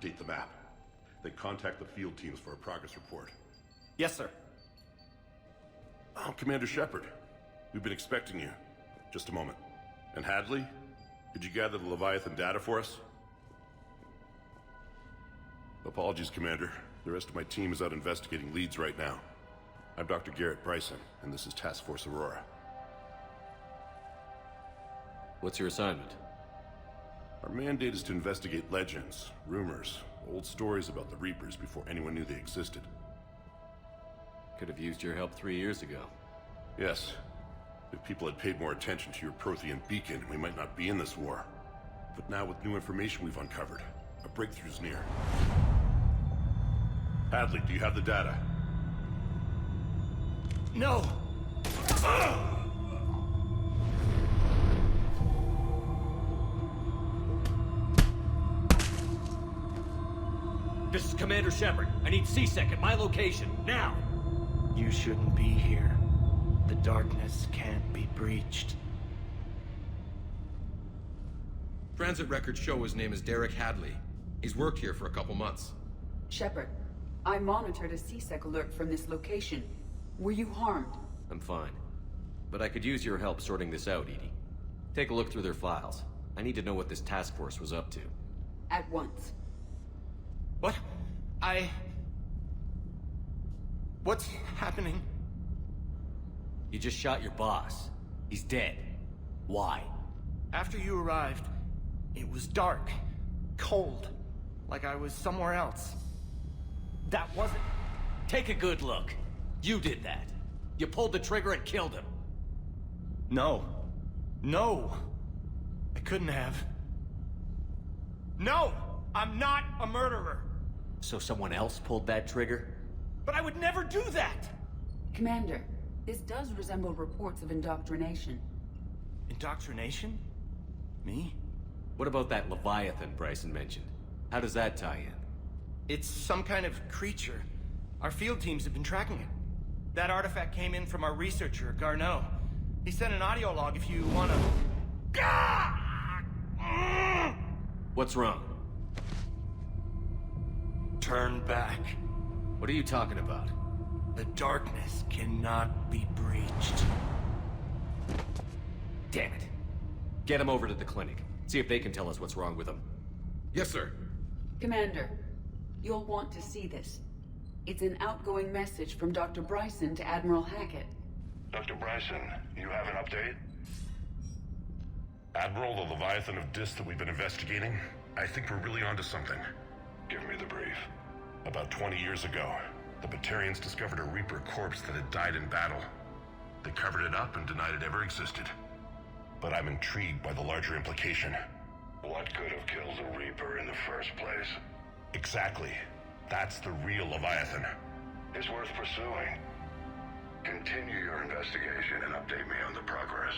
update the map. Then contact the field teams for a progress report. Yes, sir. Oh, Commander Shepard. We've been expecting you. Just a moment. And Hadley? Could you gather the Leviathan data for us? Apologies, Commander. The rest of my team is out investigating leads right now. I'm Dr. Garrett Bryson, and this is Task Force Aurora. What's your assignment? Our mandate is to investigate legends, rumors, old stories about the Reapers before anyone knew they existed. Could have used your help 3 years ago. Yes. If people had paid more attention to your Prothean beacon, we might not be in this war. But now with new information we've uncovered, a breakthrough's near. Hadley, do you have the data? No! This is Commander Shepard. I need C-Sec at my location, now! You shouldn't be here. The darkness can't be breached. Transit records show his name is Derek Hadley. He's worked here for a couple months. Shepard, I monitored a C-Sec alert from this location. Were you harmed? I'm fine. But I could use your help sorting this out, Edie. Take a look through their files. I need to know what this task force was up to. At once. What? What's happening? You just shot your boss. He's dead. Why? After you arrived, it was dark, cold, like I was somewhere else. That wasn't... Take a good look. You did that. You pulled the trigger and killed him. No. No. I couldn't have. No! I'm not a murderer! So someone else pulled that trigger? But I would never do that! Commander, this does resemble reports of indoctrination. Indoctrination? Me? What about that Leviathan Bryson mentioned? How does that tie in? It's some kind of creature. Our field teams have been tracking it. That artifact came in from our researcher, Garneau. He sent an audio log if you wanna... What's wrong? Turn back. What are you talking about? The darkness cannot be breached. Damn it. Get him over to the clinic. See if they can tell us what's wrong with him. Yes, sir. Commander, you'll want to see this. It's an outgoing message from Dr. Bryson to Admiral Hackett. Dr. Bryson, you have an update? Admiral, the Leviathan of Dis that we've been investigating, I think we're really onto something. Give me the brief. About 20 years ago, the Batarians discovered a Reaper corpse that had died in battle. They covered it up and denied it ever existed. But I'm intrigued by the larger implication. What could have killed the Reaper in the first place? Exactly. That's the real Leviathan. It's worth pursuing. Continue your investigation and update me on the progress.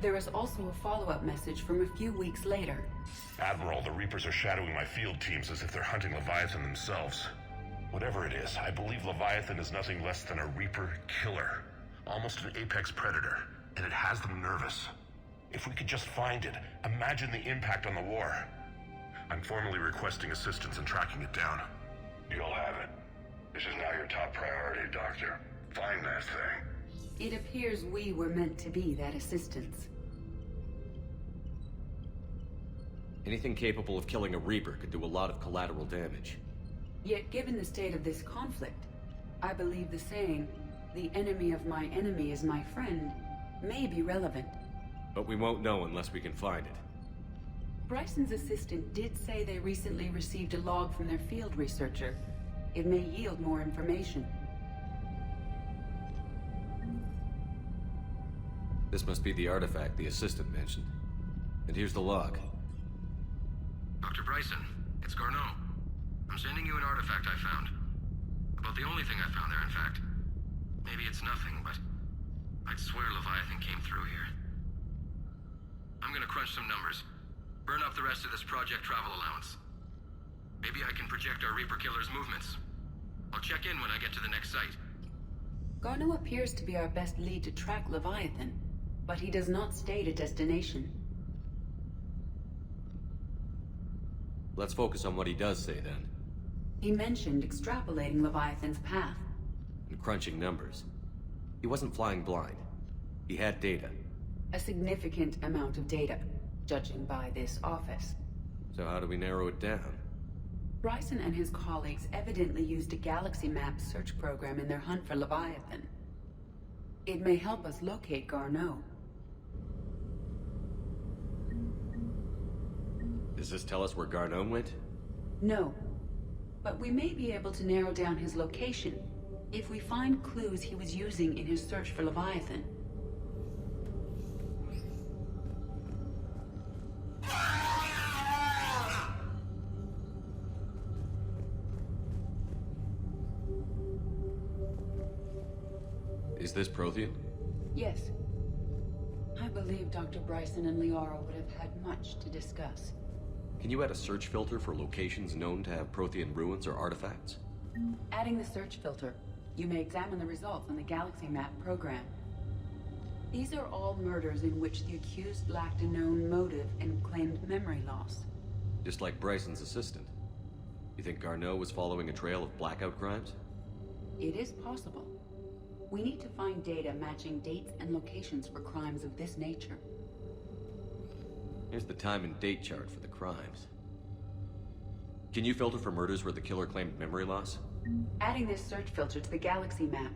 There is also a follow-up message from a few weeks later. Admiral, the Reapers are shadowing my field teams as if they're hunting Leviathan themselves. Whatever it is, I believe Leviathan is nothing less than a Reaper killer. Almost an apex predator, and it has them nervous. If we could just find it, imagine the impact on the war. I'm formally requesting assistance in tracking it down. You'll have it. This is now your top priority, Doctor. Find that thing. It appears we were meant to be that assistance. Anything capable of killing a Reaper could do a lot of collateral damage. Yet given the state of this conflict, I believe the saying, "The enemy of my enemy is my friend," may be relevant. But we won't know unless we can find it. Bryson's assistant did say they recently received a log from their field researcher. It may yield more information. This must be the artifact the assistant mentioned. And here's the log. Dr. Bryson, it's Garneau. I'm sending you an artifact I found. About the only thing I found there, in fact. Maybe it's nothing, but I'd swear Leviathan came through here. I'm gonna crunch some numbers. Burn up the rest of this project travel allowance. Maybe I can project our Reaper killer's movements. I'll check in when I get to the next site. Garneau appears to be our best lead to track Leviathan, but he does not state a destination. Let's focus on what he does say then. He mentioned extrapolating Leviathan's path. And crunching numbers. He wasn't flying blind. He had data. A significant amount of data, judging by this office. So how do we narrow it down? Bryson and his colleagues evidently used a galaxy map search program in their hunt for Leviathan. It may help us locate Garneau. Does this tell us where Garneau went? No, but we may be able to narrow down his location if we find clues he was using in his search for Leviathan. Is this Prothean? Yes. I believe Dr. Bryson and Liara would have had much to discuss. Can you add a search filter for locations known to have Prothean ruins or artifacts? Adding the search filter, you may examine the results on the Galaxy Map program. These are all murders in which the accused lacked a known motive and claimed memory loss. Just like Bryson's assistant. You think Garneau was following a trail of blackout crimes? It is possible. We need to find data matching dates and locations for crimes of this nature. Here's the time and date chart for the crimes. Can you filter for murders where the killer claimed memory loss? Adding this search filter to the Galaxy Map.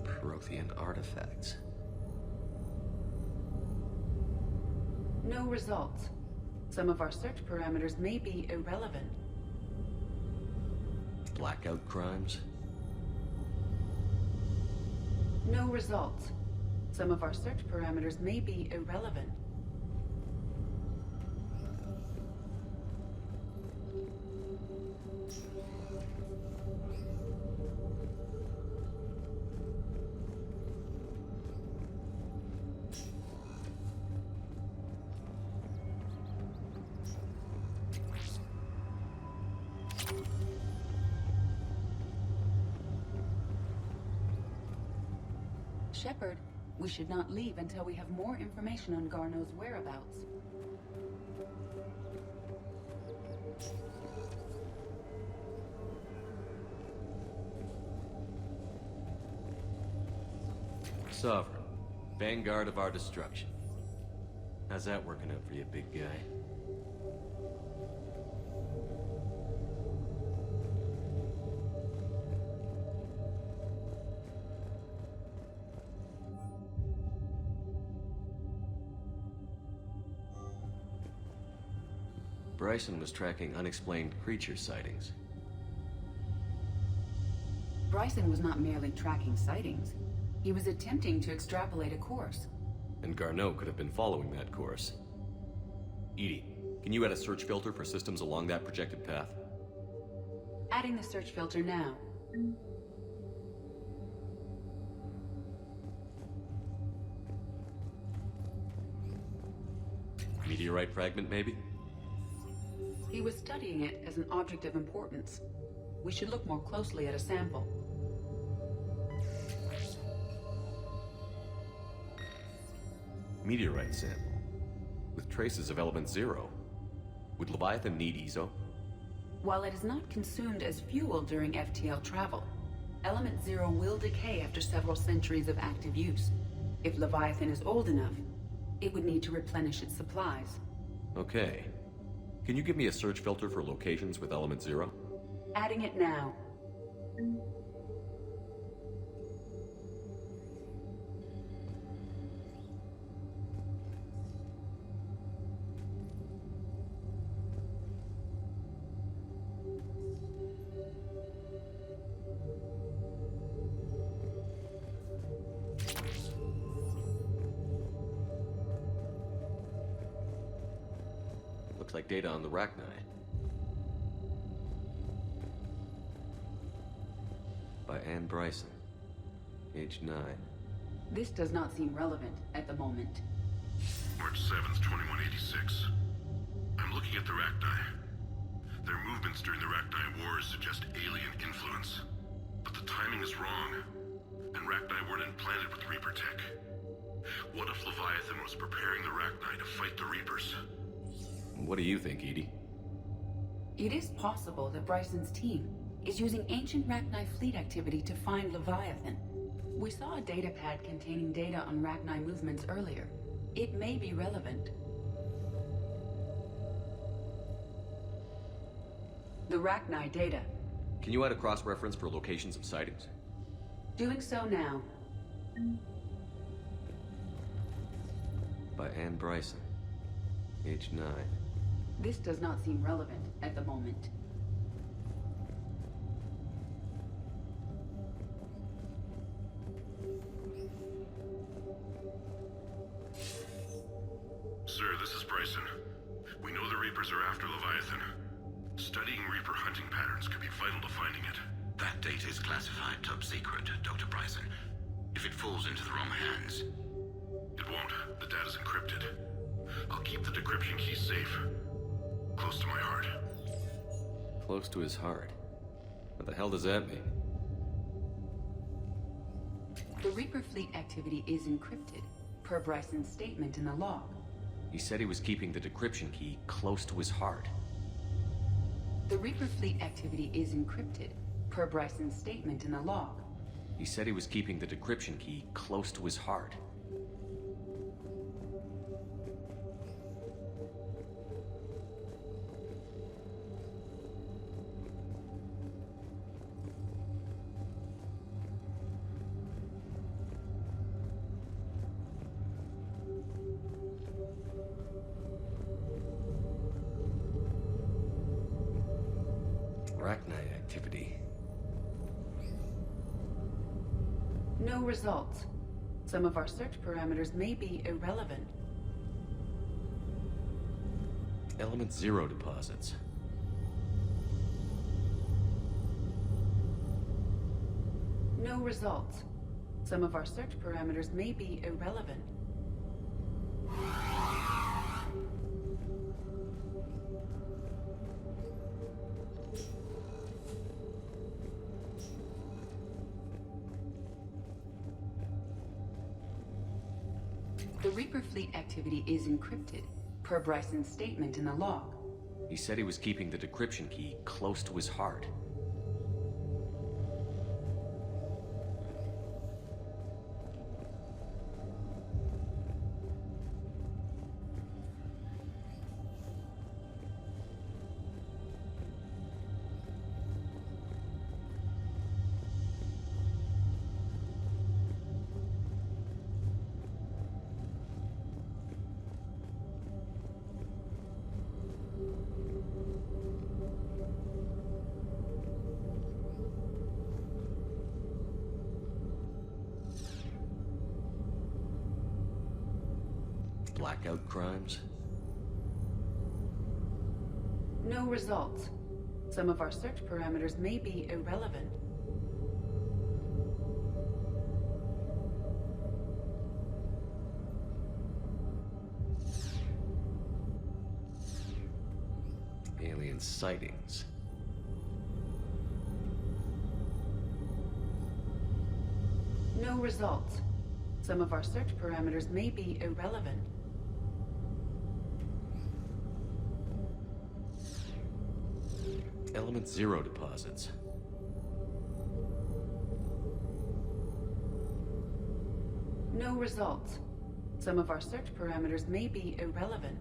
Prothean artifacts. No results. Some of our search parameters may be irrelevant. Blackout crimes? No results. Some of our search parameters may be irrelevant. Shepard, we should not leave until we have more information on Garneau's whereabouts. Sovereign. Vanguard of our destruction. How's that working out for you, big guy? Bryson was tracking unexplained creature sightings. Bryson was not merely tracking sightings. He was attempting to extrapolate a course. And Garneau could have been following that course. Edie, can you add a search filter for systems along that projected path? Adding the search filter now. Meteorite fragment, maybe? He was studying it as an object of importance. We should look more closely at a sample. Meteorite sample. With traces of element 0. Would Leviathan need EZO? While it is not consumed as fuel during FTL travel, element 0 will decay after several centuries of active use. If Leviathan is old enough, it would need to replenish its supplies. Okay. Can you give me a search filter for locations with element 0? Adding it now. Looks like data on the Rachni. By Anne Bryson. Age 9. This does not seem relevant at the moment. March 7th, 2186. I'm looking at the Rachni. Their movements during the Rachni Wars suggest alien influence. But the timing is wrong. And Rachni weren't implanted with Reaper tech. What if Leviathan was preparing the Rachni to fight the Reapers? What do you think, Edie? It is possible that Bryson's team is using ancient Rachni fleet activity to find Leviathan. We saw a data pad containing data on Rachni movements earlier. It may be relevant. The Rachni data. Can you add a cross-reference for locations of sightings? Doing so now. By Anne Bryson. Age 9. This does not seem relevant at the moment. Sir, this is Bryson. We know the Reapers are after Leviathan. Studying Reaper hunting patterns could be vital to finding it. That data is classified top secret, Dr. Bryson. If it falls into the wrong hands... It won't. The data's encrypted. I'll keep the decryption key safe. Close to my heart. Close to his heart. What the hell does that mean? The Reaper fleet activity is encrypted, per Bryson's statement in the log. He said he was keeping the decryption key close to his heart. The Reaper fleet activity is encrypted, per Bryson's statement in the log. He said he was keeping the decryption key close to his heart. Rachni activity. No results. Some of our search parameters may be irrelevant. Element 0 deposits. No results. Some of our search parameters may be irrelevant. The Reaper fleet activity is encrypted, per Bryson's statement in the log. He said he was keeping the decryption key close to his heart. Blackout crimes? No results. Some of our search parameters may be irrelevant. Alien sightings. No results. Some of our search parameters may be irrelevant. Element 0 deposits. No results. Some of our search parameters may be irrelevant.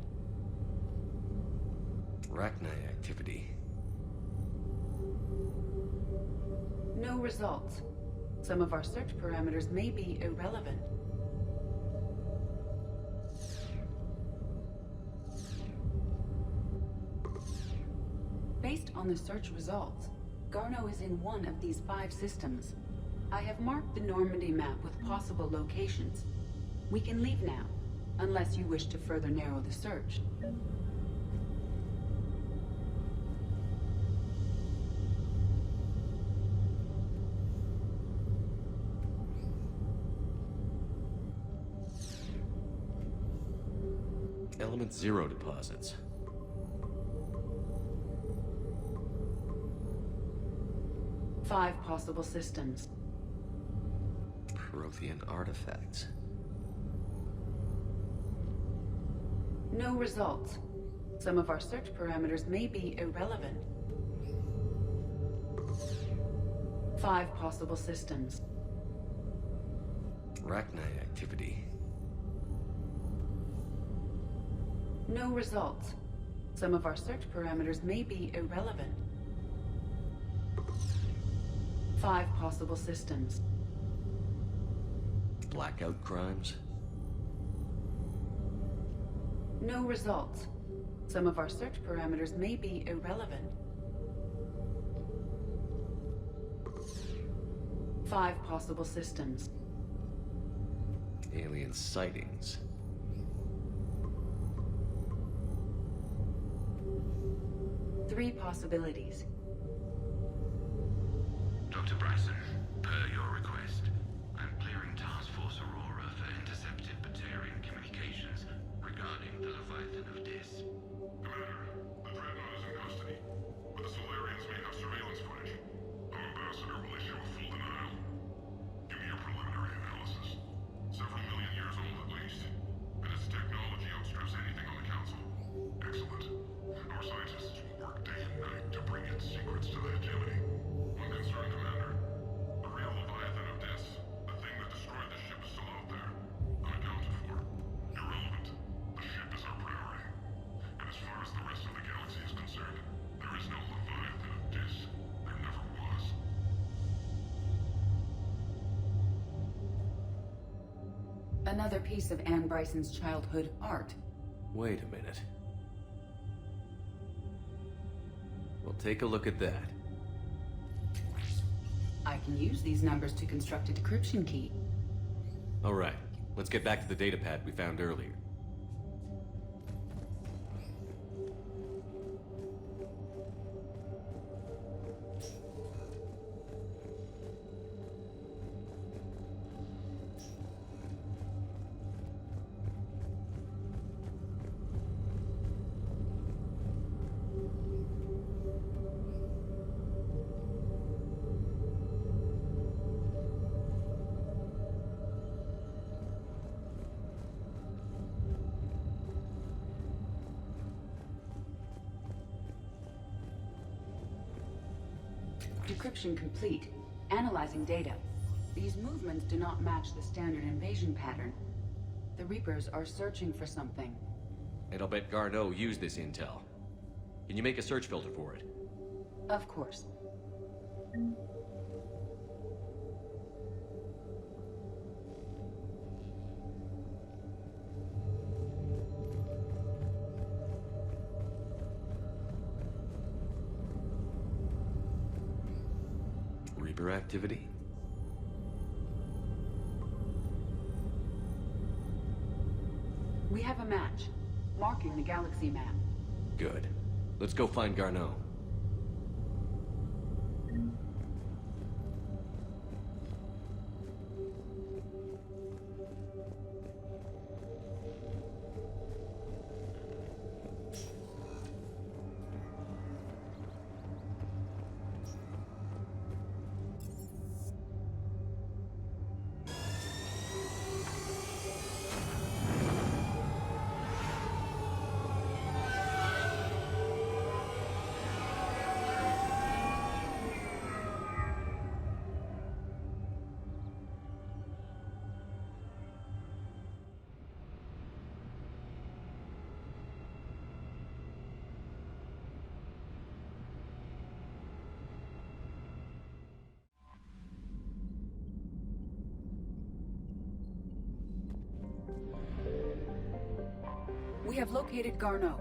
Rachni activity. No results. Some of our search parameters may be irrelevant. Based on the search results, Garneau is in one of these 5 systems. I have marked the Normandy map with possible locations. We can leave now, unless you wish to further narrow the search. Element 0 deposits. Five possible systems. Prothean artifacts. No results. Some of our search parameters may be irrelevant. 5 possible systems. Arachnite activity. No results. Some of our search parameters may be irrelevant. 5 possible systems. Blackout crimes. No results. Some of our search parameters may be irrelevant. 5 possible systems. Alien sightings. Three possibilities. Dr. Bryson, per your request, I'm clearing Task Force Aurora for intercepted Batarian communications regarding the Leviathan of Dis. Commander, the Dreadnought is in custody, but the Solarians may have surveillance footage. Our ambassador will issue a full denial. Give me your preliminary analysis. Several million years old at least, and its technology outstrips anything on the Council. Excellent. Our scientists will work day and night to bring its secrets to the hegemony. One concern, Commander. The real Leviathan of Dis, the thing that destroyed the ship, is still out there. Unaccounted for. Irrelevant. The ship is our priority. And as far as the rest of the galaxy is concerned, there is no Leviathan of Dis. There never was. Another piece of Anne Bryson's childhood art. Wait a minute. Well, take a look at that. I can use these numbers to construct a decryption key. All right, let's get back to the datapad we found earlier. Decryption complete. Analyzing data. These movements do not match the standard invasion pattern. The Reapers are searching for something. And I'll bet Garneau used this intel. Can you make a search filter for it? Of course. Reaper activity? We have a match, marking the galaxy map. Good. Let's go find Garneau. We have located Garneau.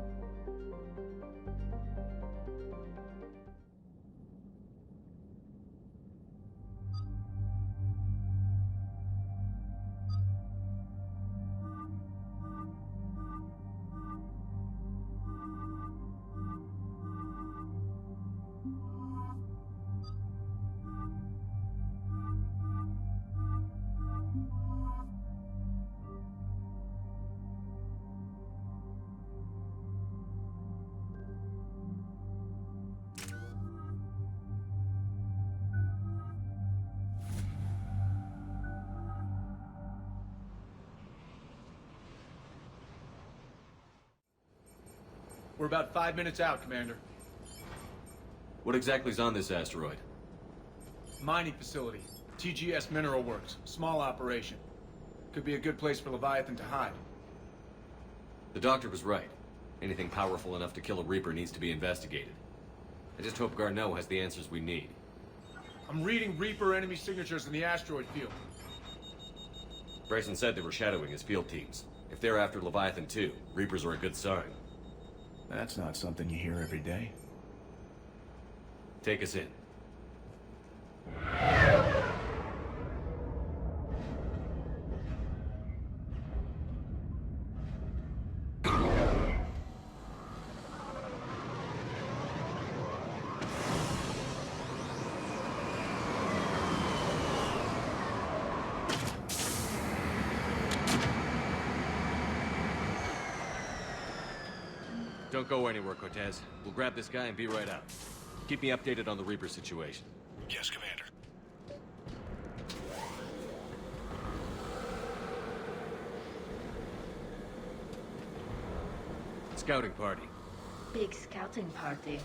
We're about 5 minutes out, Commander. What exactly is on this asteroid? Mining facility. TGS Mineral Works. Small operation. Could be a good place for Leviathan to hide. The doctor was right. Anything powerful enough to kill a Reaper needs to be investigated. I just hope Garneau has the answers we need. I'm reading Reaper enemy signatures in the asteroid field. Bryson said they were shadowing his field teams. If they're after Leviathan too, Reapers are a good sign. That's not something you hear every day. Take us in. Don't go anywhere, Cortez. We'll grab this guy and be right out. Keep me updated on the Reaper situation. Yes, Commander. Scouting party. Big scouting party.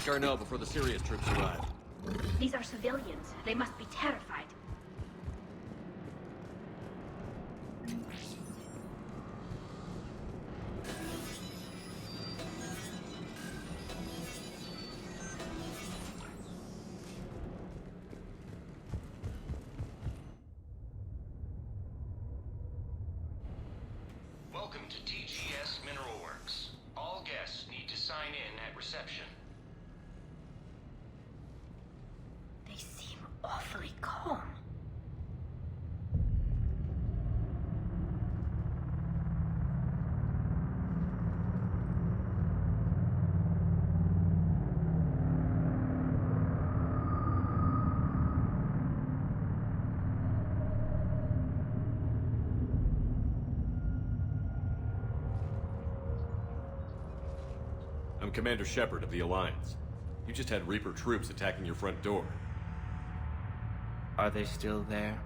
Garneau before the СЕРИЯ troops arrive. These are civilians. They must be terrified. Welcome to TGS Mineral Works. All guests need to sign in at reception. They seem awfully calm. I'm Commander Shepard of the Alliance. You just had Reaper troops attacking your front door. Are they still there?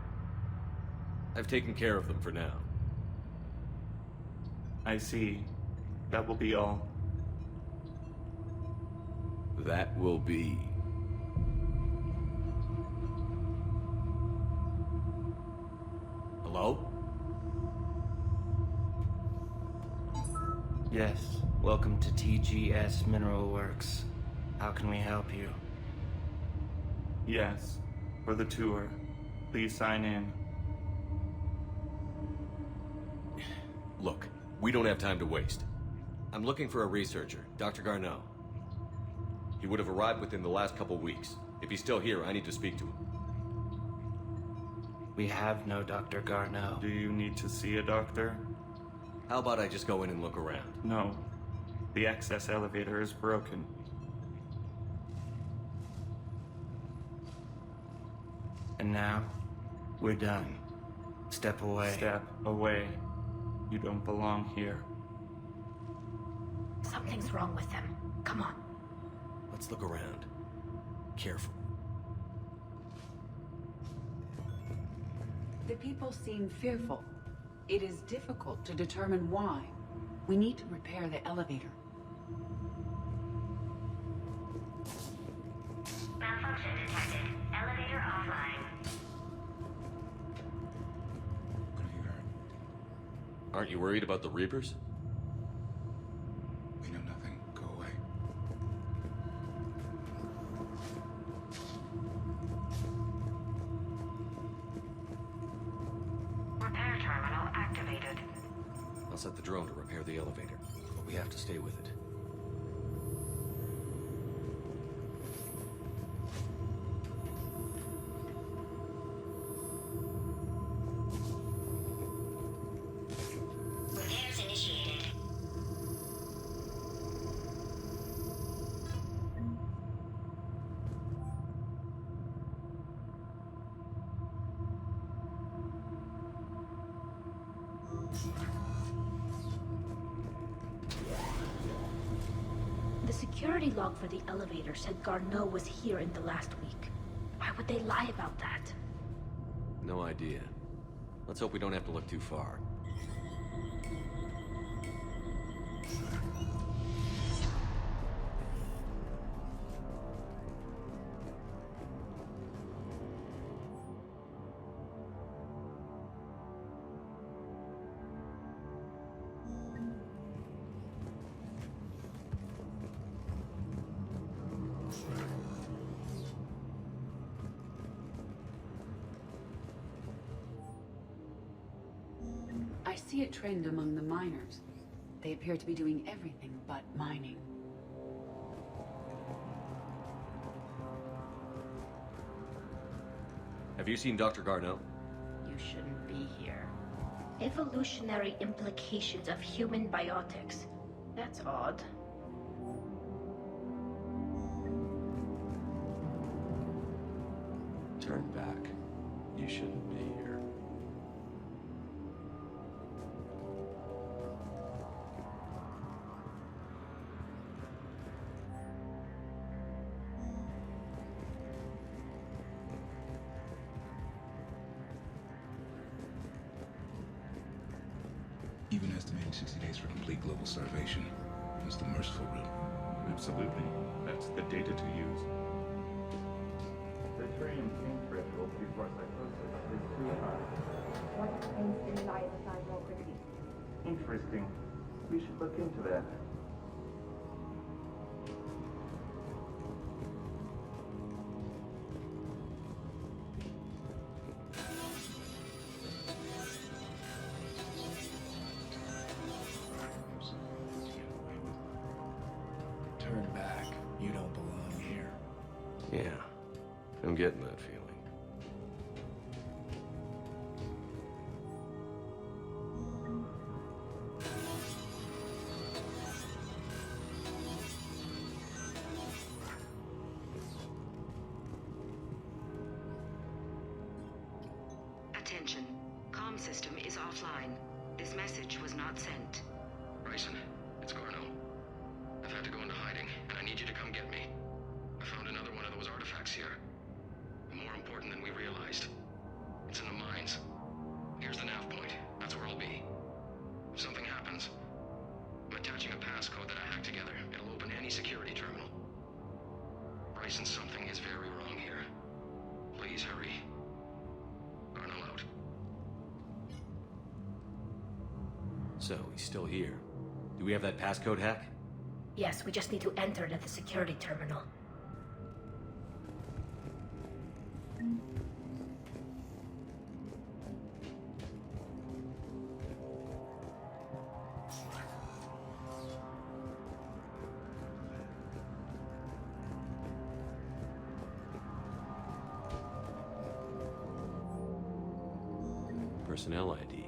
I've taken care of them for now. I see. That will be all. That will be... Hello? Yes. Welcome to TGS Mineral Works. How can we help you? Yes. For the tour. Please sign in. Look, we don't have time to waste. I'm looking for a researcher, Dr. Garneau. He would have arrived within the last couple weeks. If he's still here, I need to speak to him. We have no Dr. Garneau. Do you need to see a doctor? How about I just go in and look around? No. The access elevator is broken. And now, we're done. Step away. Step away. You don't belong here. Something's wrong with them. Come on. Let's look around. Careful. The people seem fearful. It is difficult to determine why. We need to repair the elevator. Malfunction detected. Elevator offline. What have you heard? Aren't you worried about the Reapers? We know nothing. Go away. Repair terminal activated. I'll set the drone to repair the elevator, but we have to stay with it. Repairs initiated. security log for the elevator said Garneau was here in the last week. Why would they lie about that? No idea. Let's hope we don't have to look too far. I see a trend among the miners. They appear to be doing everything but mining. Have you seen Dr. Garneau? You shouldn't be here. Evolutionary implications of human biotics. That's odd. Turn back. You shouldn't be here. Even estimating 60 days for complete global starvation is the merciful route. Absolutely. That's the data to use. Deuterium pain threshold before psychosis is too high. What explains the Leviosa more quickly? Interesting. We should look into that. Turn back. You don't belong here. Yeah, I'm getting that feeling. Attention. Comm system is offline. This message was not sent. Bryson, it's Garneau. I've had to go into hiding, and I need you to come get me. I found another one of those artifacts here. More important than we realized. It's in the mines. Here's the nav point. That's where I'll be. If something happens, I'm attaching a passcode that I hacked together. It'll open any security terminal. Bryson, something is very wrong here. Please hurry. Garneau out. So, he's still here. Do we have that passcode hack? Yes, we just need to enter it at the security terminal. Personnel ID.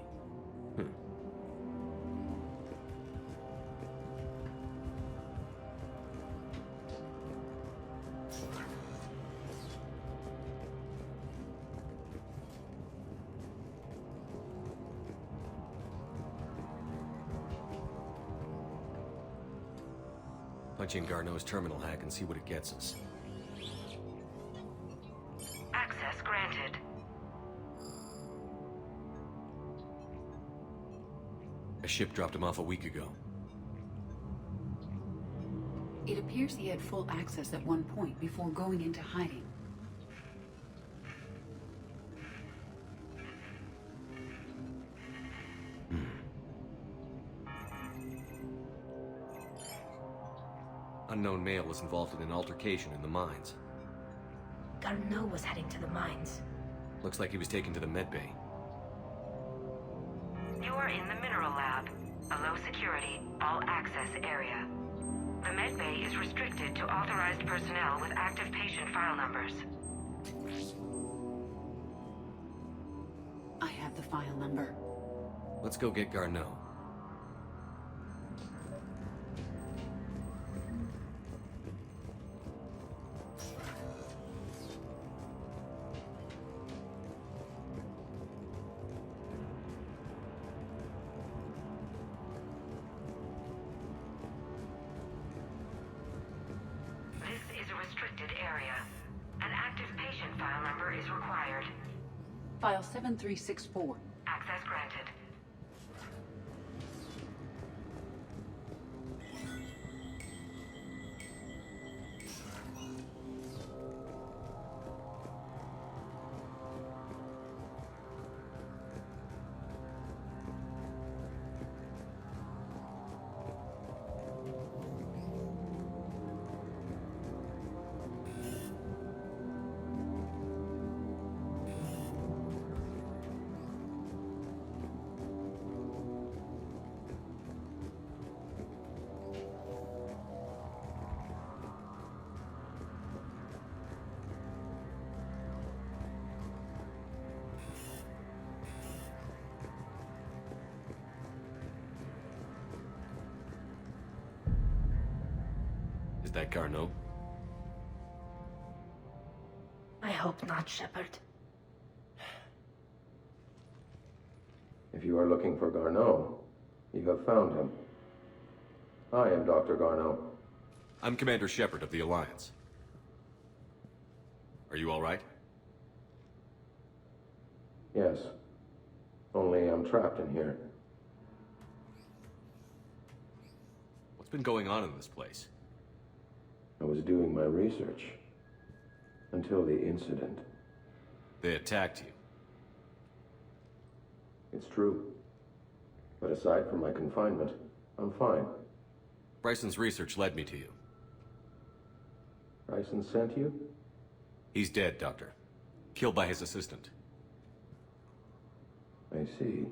Punch in Garneau's terminal hack and see what it gets us. Access granted. A ship dropped him off a week ago. It appears he had full access at one point before going into hiding. Unknown male was involved in an altercation in the mines. Garneau was heading to the mines. Looks like he was taken to the medbay. You are in the mineral lab, a low security, all access area. The medbay is restricted to authorized personnel with active patient file numbers. I have the file number. Let's go get Garneau. restricted area. An active patient file number is required. File 7364. Access granted. Is that Garneau? I hope not, Shepard. If you are looking for Garneau, you have found him. I am Dr. Garneau. I'm Commander Shepard of the Alliance. Are you all right? Yes. Only I'm trapped in here. What's been going on in this place? I was doing my research. Until the incident. They attacked you. It's true. But aside from my confinement, I'm fine. Bryson's research led me to you. Bryson sent you? He's dead, Doctor. Killed by his assistant. I see.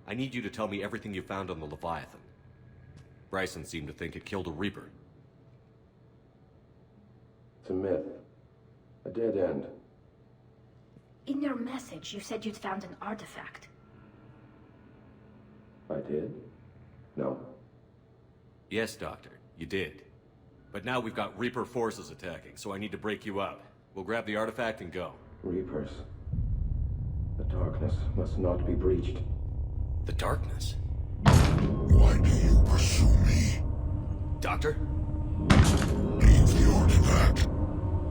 I need you to tell me everything you found on the Leviathan. Bryson seemed to think it killed a Reaper. It's a myth. A dead end. In your message, you said you'd found an artifact. I did? No. Yes, Doctor, you did. But now we've got Reaper forces attacking, so I need to break you up. We'll grab the artifact and go. Reapers. The darkness must not be breached. The darkness? Why do you pursue me? Doctor? Leave the artifact.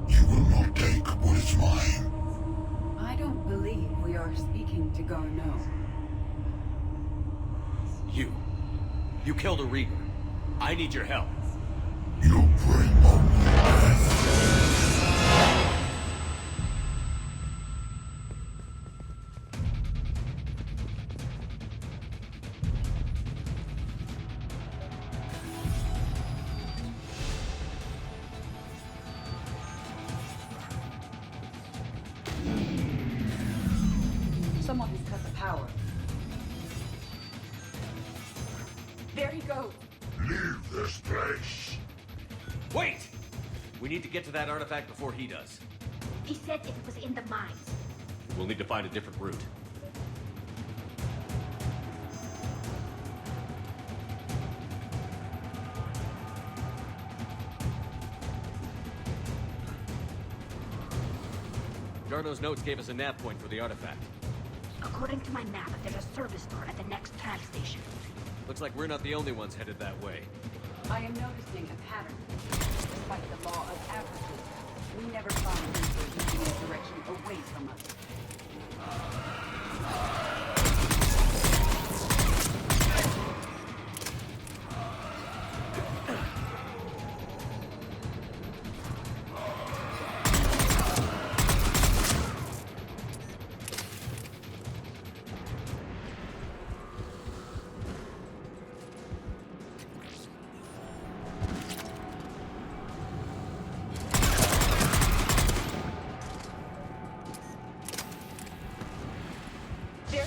You will not take what is mine. I don't believe we are speaking to Garneau. You killed a Reaper. I need your help. You bring only death. Someone has cut the power. There he goes. Leave this place. Wait! We need to get to that artifact before he does. He said it was in the mines. We'll need to find a different route. Garneau's notes gave us a nav point for the artifact. According to my map, there's a service door at the next tram station. Looks like we're not the only ones headed that way. I am noticing a pattern. Despite the law of averages, we never find Reapers moving in a direction away from us. There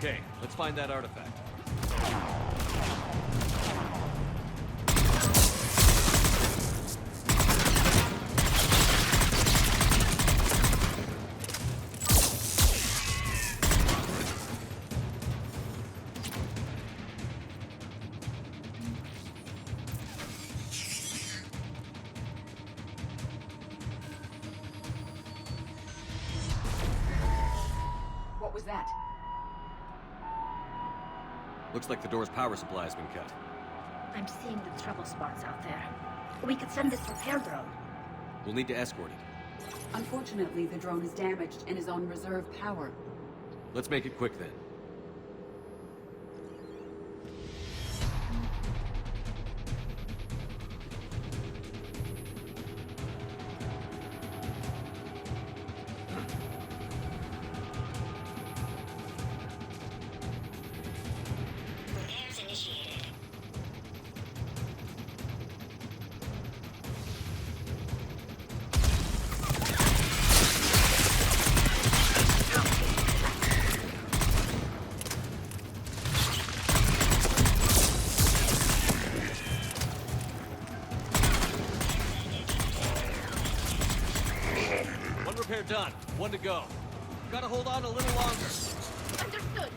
Okay, let's find that artifact. What was that? Looks like the door's power supply has been cut. I'm seeing the trouble spots out there. We could send this repair drone. We'll need to escort it. Unfortunately, the drone is damaged and is on reserve power. Let's make it quick then. One repair done. One to go. Gotta hold on a little longer. Understood.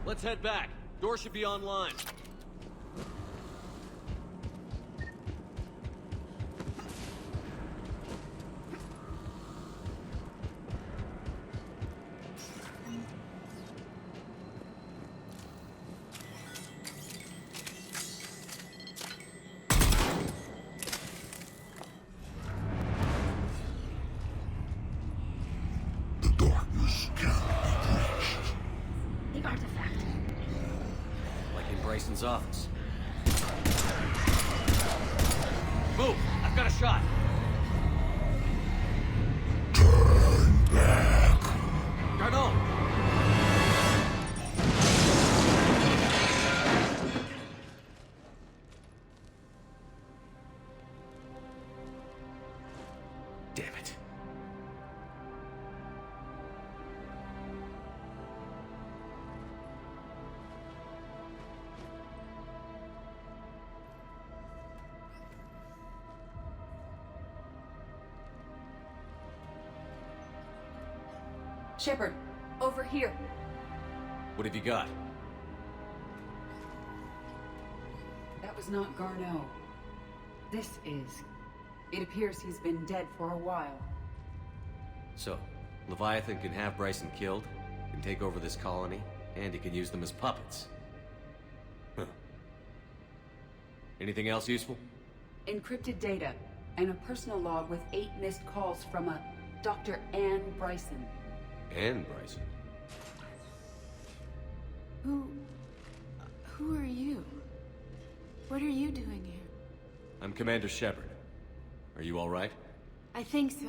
Let's head back. Door should be online. The darkness can't be breached. The artifact. Like in Bryson's office. Move! I've got a shot! Turn back. Garneau! Damn it. Shepard, over here. What have you got? That was not Garneau. This is. It appears he's been dead for a while. So, Leviathan can have Bryson killed, can take over this colony, and he can use them as puppets. Huh. Anything else useful? Encrypted data, and a personal log with 8 missed calls from a Dr. Ann Bryson. And Bryson. Who are you? What are you doing here? I'm Commander Shepard. Are you all right? I think so.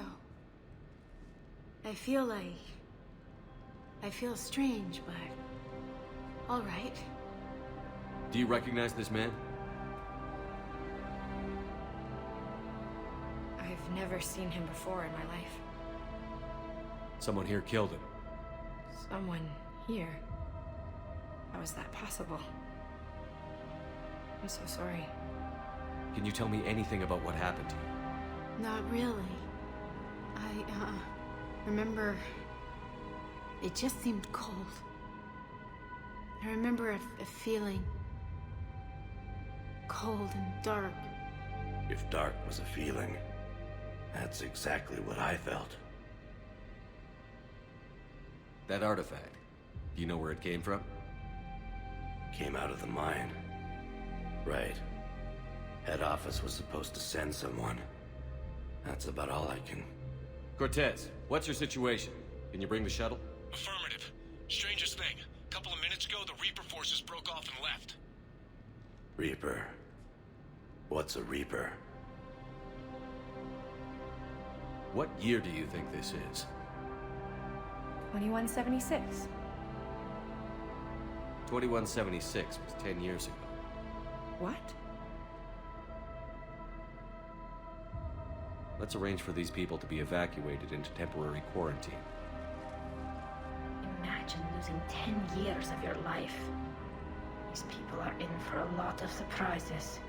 I feel strange, but... all right. Do you recognize this man? I've never seen him before in my life. Someone here killed him. Someone here? How is that possible? I'm so sorry. Can you tell me anything about what happened to you? Not really. I, remember... It just seemed cold. I remember a feeling... cold and dark. If dark was a feeling, that's exactly what I felt. That artifact, do you know where it came from? Came out of the mine. Right. Head office was supposed to send someone. That's about all I can... Cortez, what's your situation? Can you bring the shuttle? Affirmative. Strangest thing. A couple of minutes ago, the Reaper forces broke off and left. Reaper. What's a Reaper? What year do you think this is? 2176. 2176 was 10 years ago. What? Let's arrange for these people to be evacuated into temporary quarantine. Imagine losing 10 years of your life. These people are in for a lot of surprises.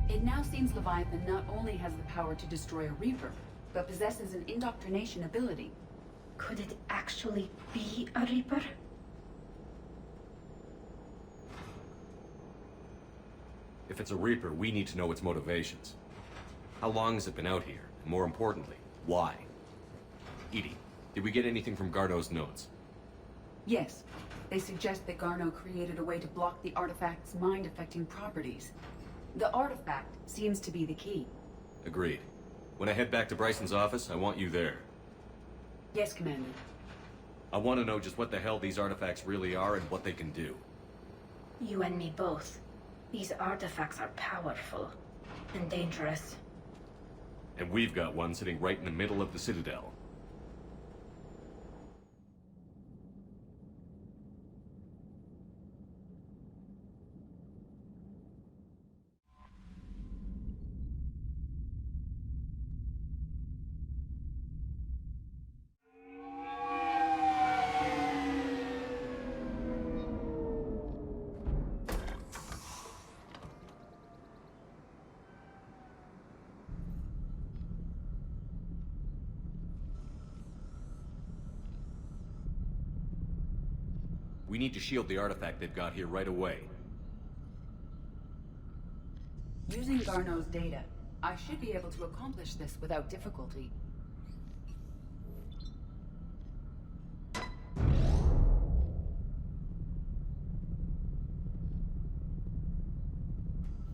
It now seems Leviathan not only has the power to destroy a Reaper, but possesses an indoctrination ability. Could it actually be a Reaper? If it's a Reaper, we need to know its motivations. How long has it been out here? And more importantly, why? Edie, did we get anything from Garneau's notes? Yes. They suggest that Garneau created a way to block the artifact's mind-affecting properties. The artifact seems to be the key. Agreed. When I head back to Bryson's office, I want you there. Yes, Commander. I want to know just what the hell these artifacts really are and what they can do. You and me both. These artifacts are powerful and dangerous. And we've got one sitting right in the middle of the Citadel. We need to shield the artifact they've got here right away. Using Garneau's data, I should be able to accomplish this without difficulty.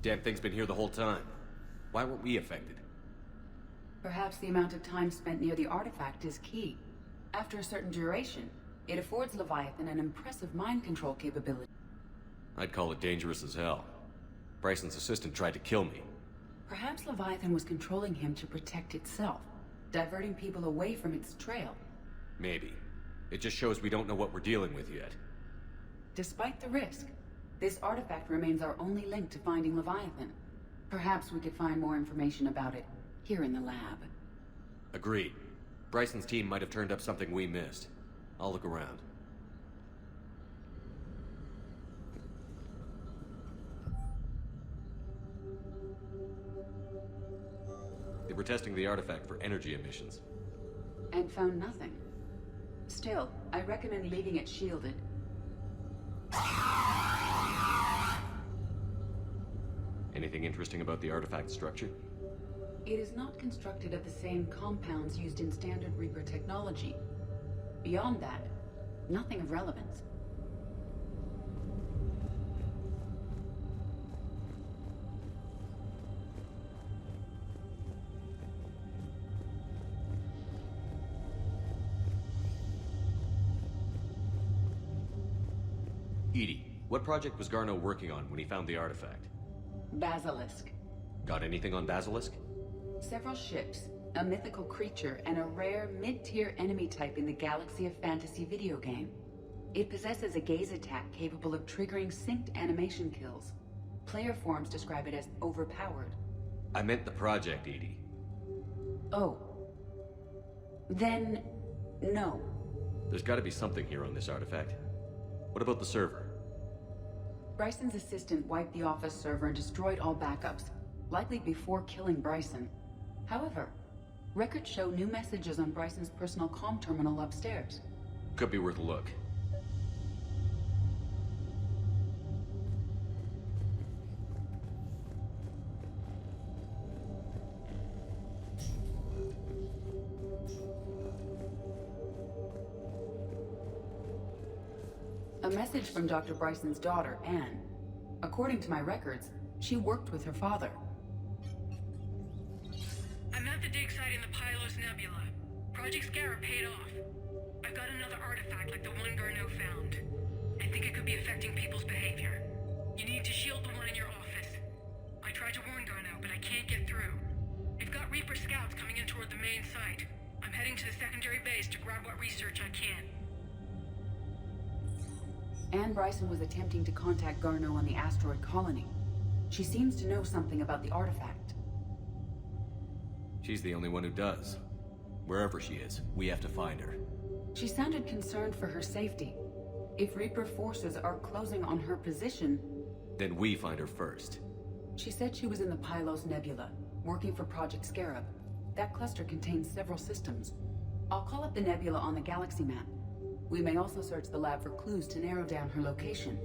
Damn thing's been here the whole time. Why weren't we affected? Perhaps the amount of time spent near the artifact is key. After a certain duration, it affords Leviathan an impressive mind control capability. I'd call it dangerous as hell. Bryson's assistant tried to kill me. Perhaps Leviathan was controlling him to protect itself, diverting people away from its trail. Maybe. It just shows we don't know what we're dealing with yet. Despite the risk, this artifact remains our only link to finding Leviathan. Perhaps we could find more information about it here in the lab. Agreed. Bryson's team might have turned up something we missed. I'll look around. They were testing the artifact for energy emissions. And found nothing. Still, I recommend leaving it shielded. Anything interesting about the artifact structure? It is not constructed of the same compounds used in standard Reaper technology. Beyond that, nothing of relevance. Edie, what project was Garneau working on when he found the artifact? Basilisk. Got anything on Basilisk? Several ships, a mythical creature, and a rare mid-tier enemy type in the Galaxy of Fantasy video game. It possesses a gaze attack capable of triggering synced animation kills. Player forums describe it as overpowered. I meant the project, Edie. Oh. Then, no. There's got to be something here on this artifact. What about the server? Bryson's assistant wiped the office server and destroyed all backups, likely before killing Bryson. However, records show new messages on Bryson's personal comm terminal upstairs. Could be worth a look. A message from Dr. Bryson's daughter, Anne. According to my records, she worked with her father. I'm at the dig site in the Pylos Nebula. Project Scarab paid off. I've got another artifact like the one Garneau found. I think it could be affecting people's behavior. You need to shield the one in your office. I tried to warn Garneau, but I can't get through. We've got Reaper scouts coming in toward the main site. I'm heading to the secondary base to grab what research I can. Anne Bryson was attempting to contact Garneau on the asteroid colony. She seems to know something about the artifact. She's the only one who does. Wherever she is, we have to find her. She sounded concerned for her safety. If Reaper forces are closing on her position... Then we find her first. She said she was in the Pylos Nebula, working for Project Scarab. That cluster contains several systems. I'll call up the nebula on the galaxy map. We may also search the lab for clues to narrow down her location.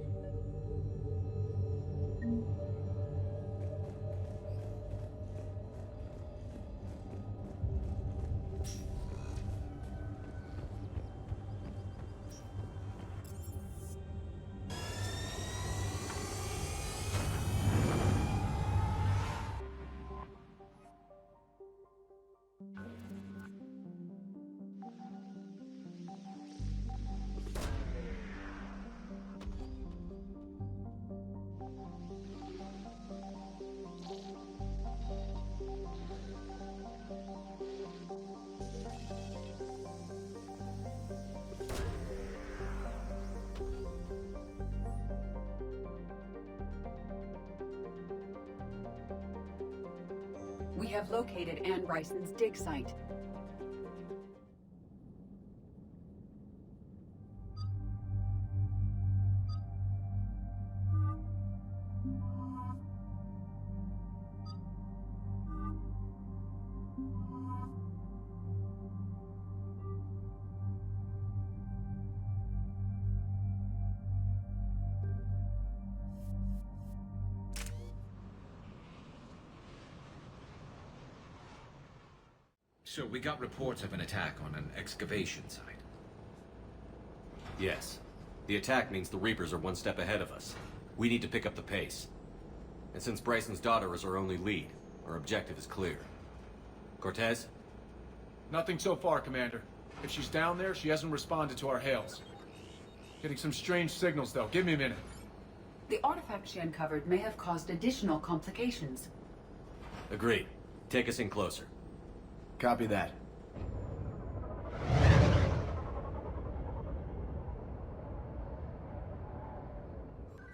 We have located Anne Bryson's dig site. So we got reports of an attack on an excavation site. Yes. The attack means the Reapers are one step ahead of us. We need to pick up the pace. And since Bryson's daughter is our only lead, our objective is clear. Cortez? Nothing so far, Commander. If she's down there, she hasn't responded to our hails. Getting some strange signals, though. Give me a minute. The artifact she uncovered may have caused additional complications. Agreed. Take us in closer. Copy that.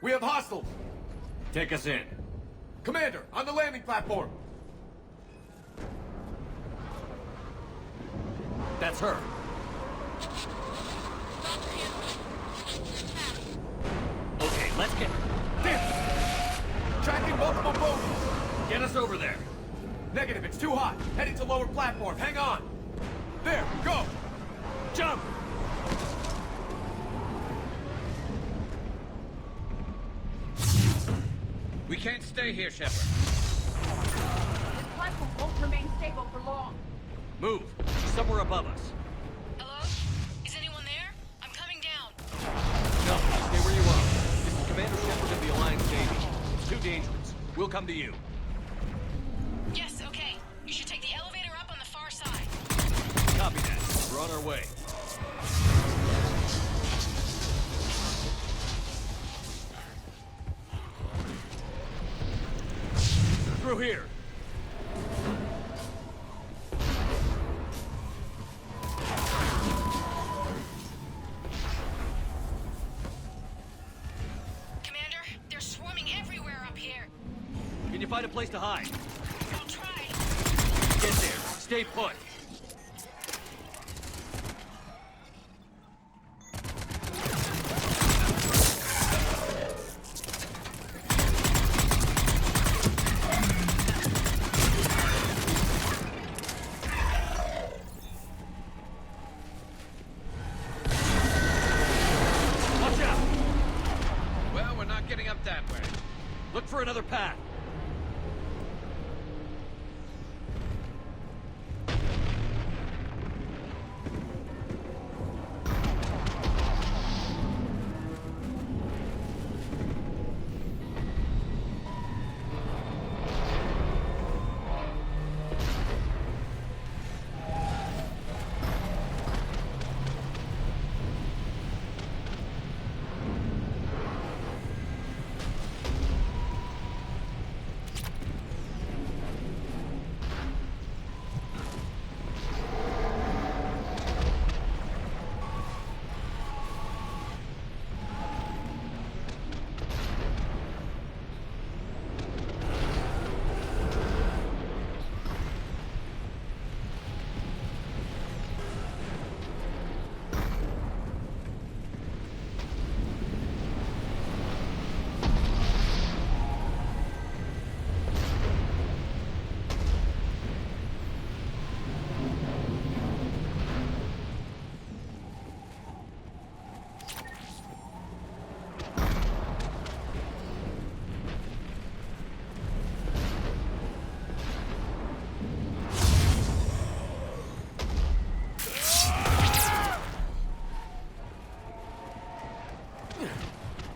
We have hostiles! Take us in. Commander, on the landing platform! That's her. Okay, let's get her. Damn! Tracking multiple bogies! Get us over there. Negative, it's too hot. Heading to lower platform. Hang on. There, go! Jump! We can't stay here, Shepard. This platform won't remain stable for long. Move. She's somewhere above us. Hello? Is anyone there? I'm coming down. No, stay where you are. This is Commander Shepard of the Alliance Navy. It's too dangerous. We'll come to you. Yes, okay. You should take the elevator up on the far side. Copy that. We're on our way. Through here. Commander, they're swarming everywhere up here. Can you find a place to hide? I'll try. Get there. Stay put. that way. Look for another path.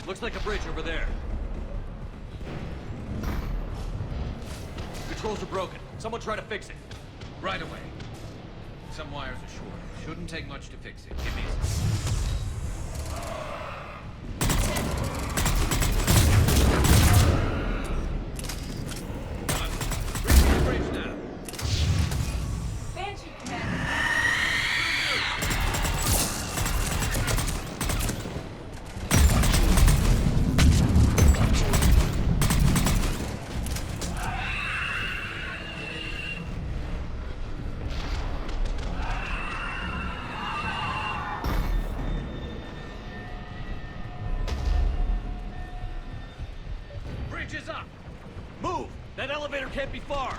Looks like a bridge over there. Controls are broken. Someone try to fix it. Right away. Some wires are short. Shouldn't take much to fix it. Give me some. Up! Move! That elevator can't be far!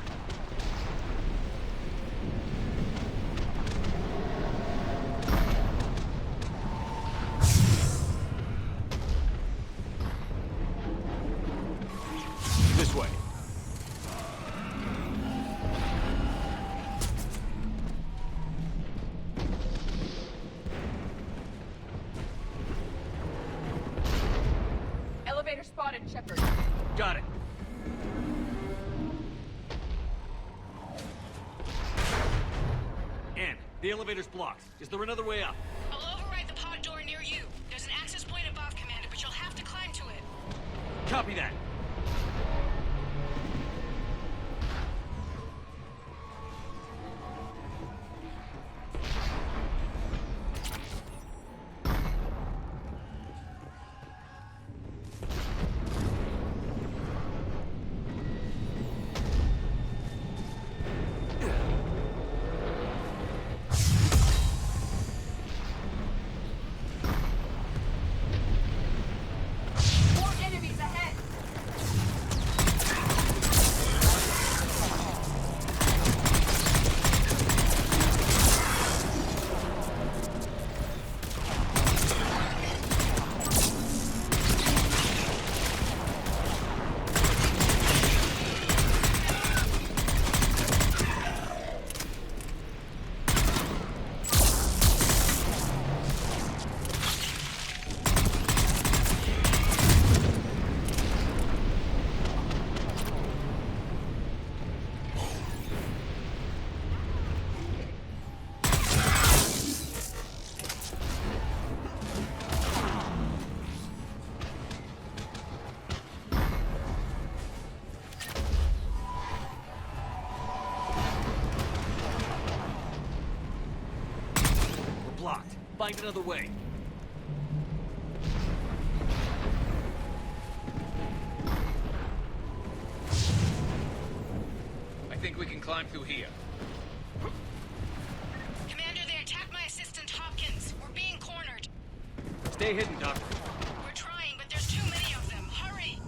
This way. Elevator spotted, Shepard. Got it. Ann, the elevator's blocked. Is there another way up? I'll override the pod door near you. There's an access point above, Commander, but you'll have to climb to it. Copy that. Blocked. Find another way. I think we can climb through here. Commander, they attacked my assistant Hopkins. We're being cornered. Stay hidden, Doctor. We're trying, but there's too many of them. Hurry!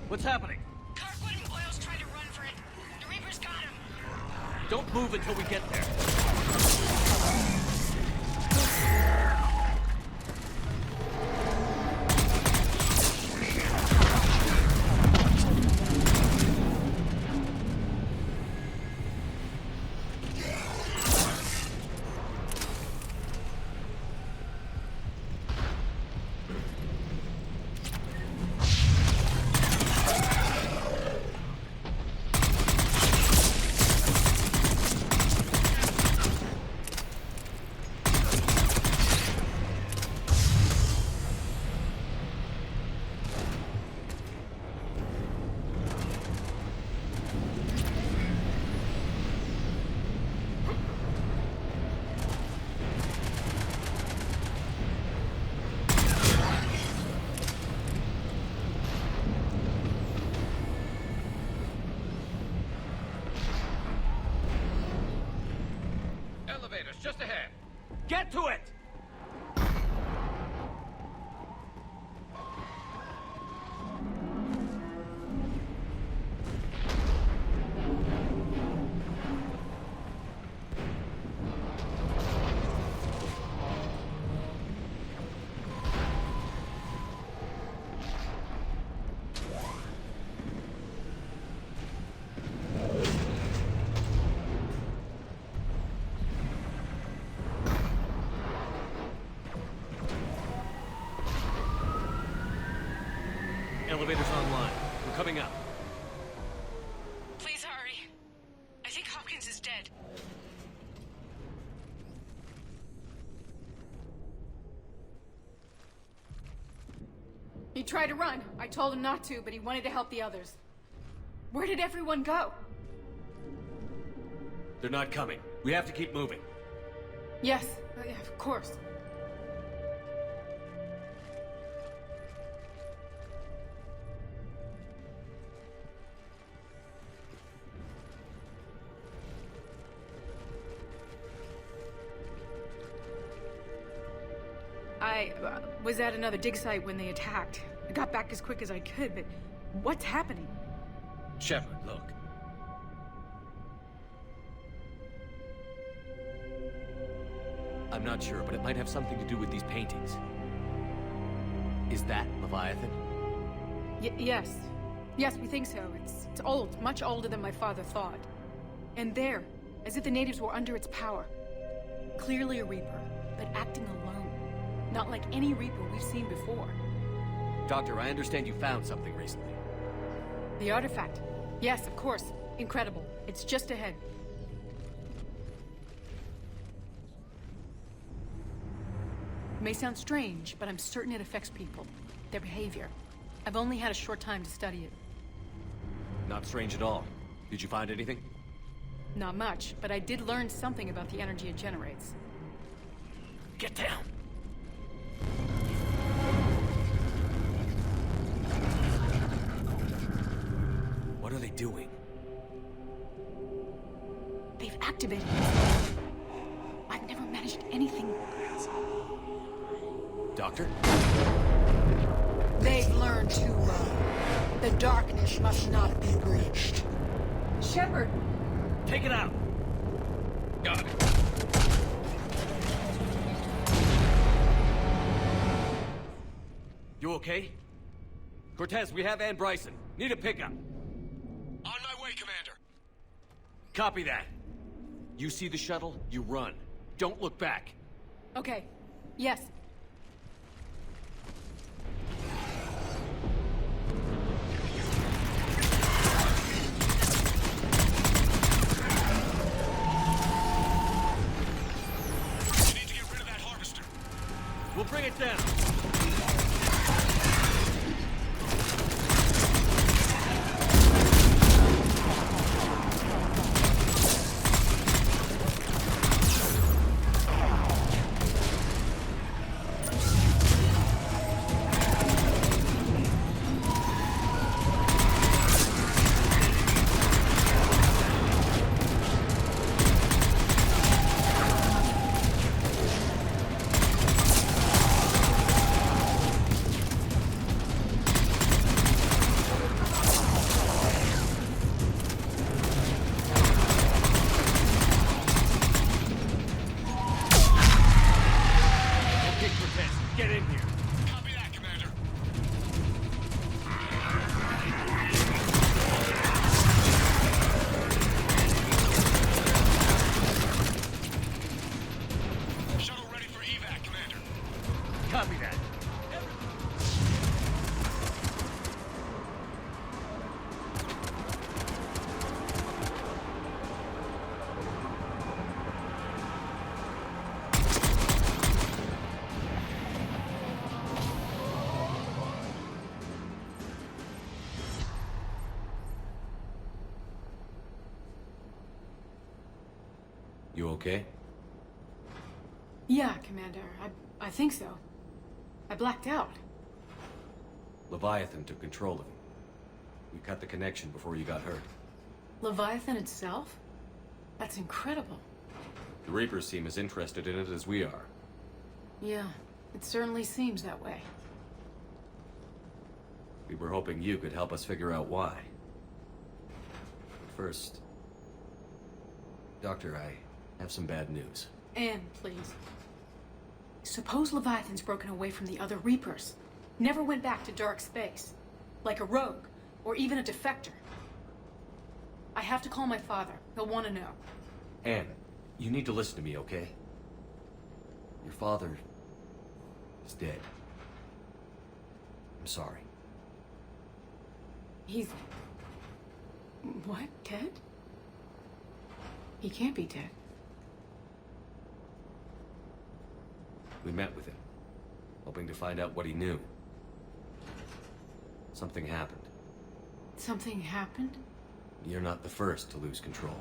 What's happening? Kirkwood and Boyle's trying to run for it. The Reaper's got him. Don't move until we get there. Elevators, just ahead. Get to it! Elevator's online. We're coming up. Please hurry. I think Hopkins is dead. He tried to run. I told him not to, but he wanted to help the others. Where did everyone go? They're not coming. We have to keep moving. Yes, yeah, of course. I was at another dig site when they attacked. I got back as quick as I could, but what's happening? Shepard, look. I'm not sure, but it might have something to do with these paintings. Is that Leviathan? Yes. Yes, we think so. It's old, much older than my father thought. And there, as if the natives were under its power. Clearly a Reaper, but acting alone. Not like any Reaper we've seen before. Doctor, I understand you found something recently. The artifact. Yes, of course. Incredible. It's just ahead. It may sound strange, but I'm certain it affects people. Their behavior. I've only had a short time to study it. Not strange at all. Did you find anything? Not much, but I did learn something about the energy it generates. Get down! What are they doing? They've activated it. I've never managed anything. Doctor? They've learned too well. The darkness must not be breached. Shepard! Take it out! Got it. You okay? Cortez, we have Ann Bryson. Need a pickup. On my way, Commander. Copy that. You see the shuttle, you run. Don't look back. Okay. Yes. You need to get rid of that harvester. We'll bring it down. You okay? Yeah, Commander. I think so. I blacked out. Leviathan took control of him. We cut the connection before you got hurt. Leviathan itself? That's incredible. The Reapers seem as interested in it as we are. Yeah, it certainly seems that way. We were hoping you could help us figure out why. First, Doctor, I have some bad news. Anne, please. Suppose Leviathan's broken away from the other Reapers. Never went back to dark space. Like a rogue, or even a defector. I have to call my father. He'll want to know. Anne, you need to listen to me, okay? Your father is dead. I'm sorry. He's... What? Dead? He can't be dead. We met with him, hoping to find out what he knew. Something happened. Something happened? You're not the first to lose control.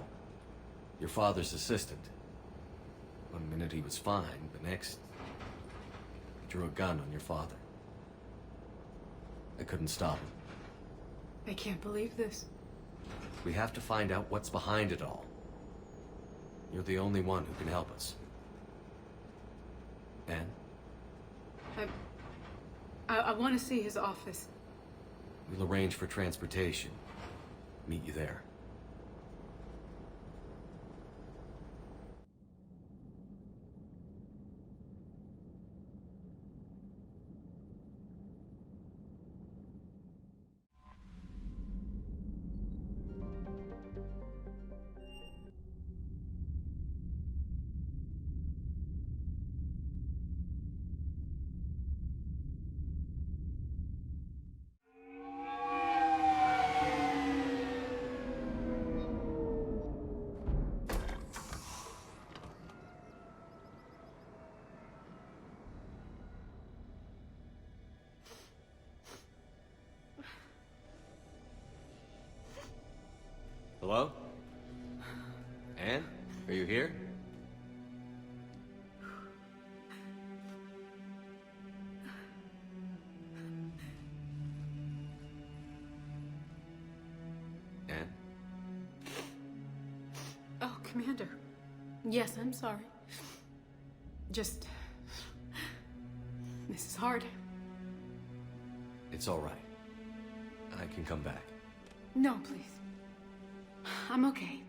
Your father's assistant. One minute he was fine, the next... he drew a gun on your father. I couldn't stop him. I can't believe this. We have to find out what's behind it all. You're the only one who can help us. Anne? I want to see his office. We'll arrange for transportation. Meet you there. Hello? Anne? Are you here? Anne? Oh, Commander. Yes, I'm sorry. Just... This is hard. It's all right. I can come back. No, please. I'm okay.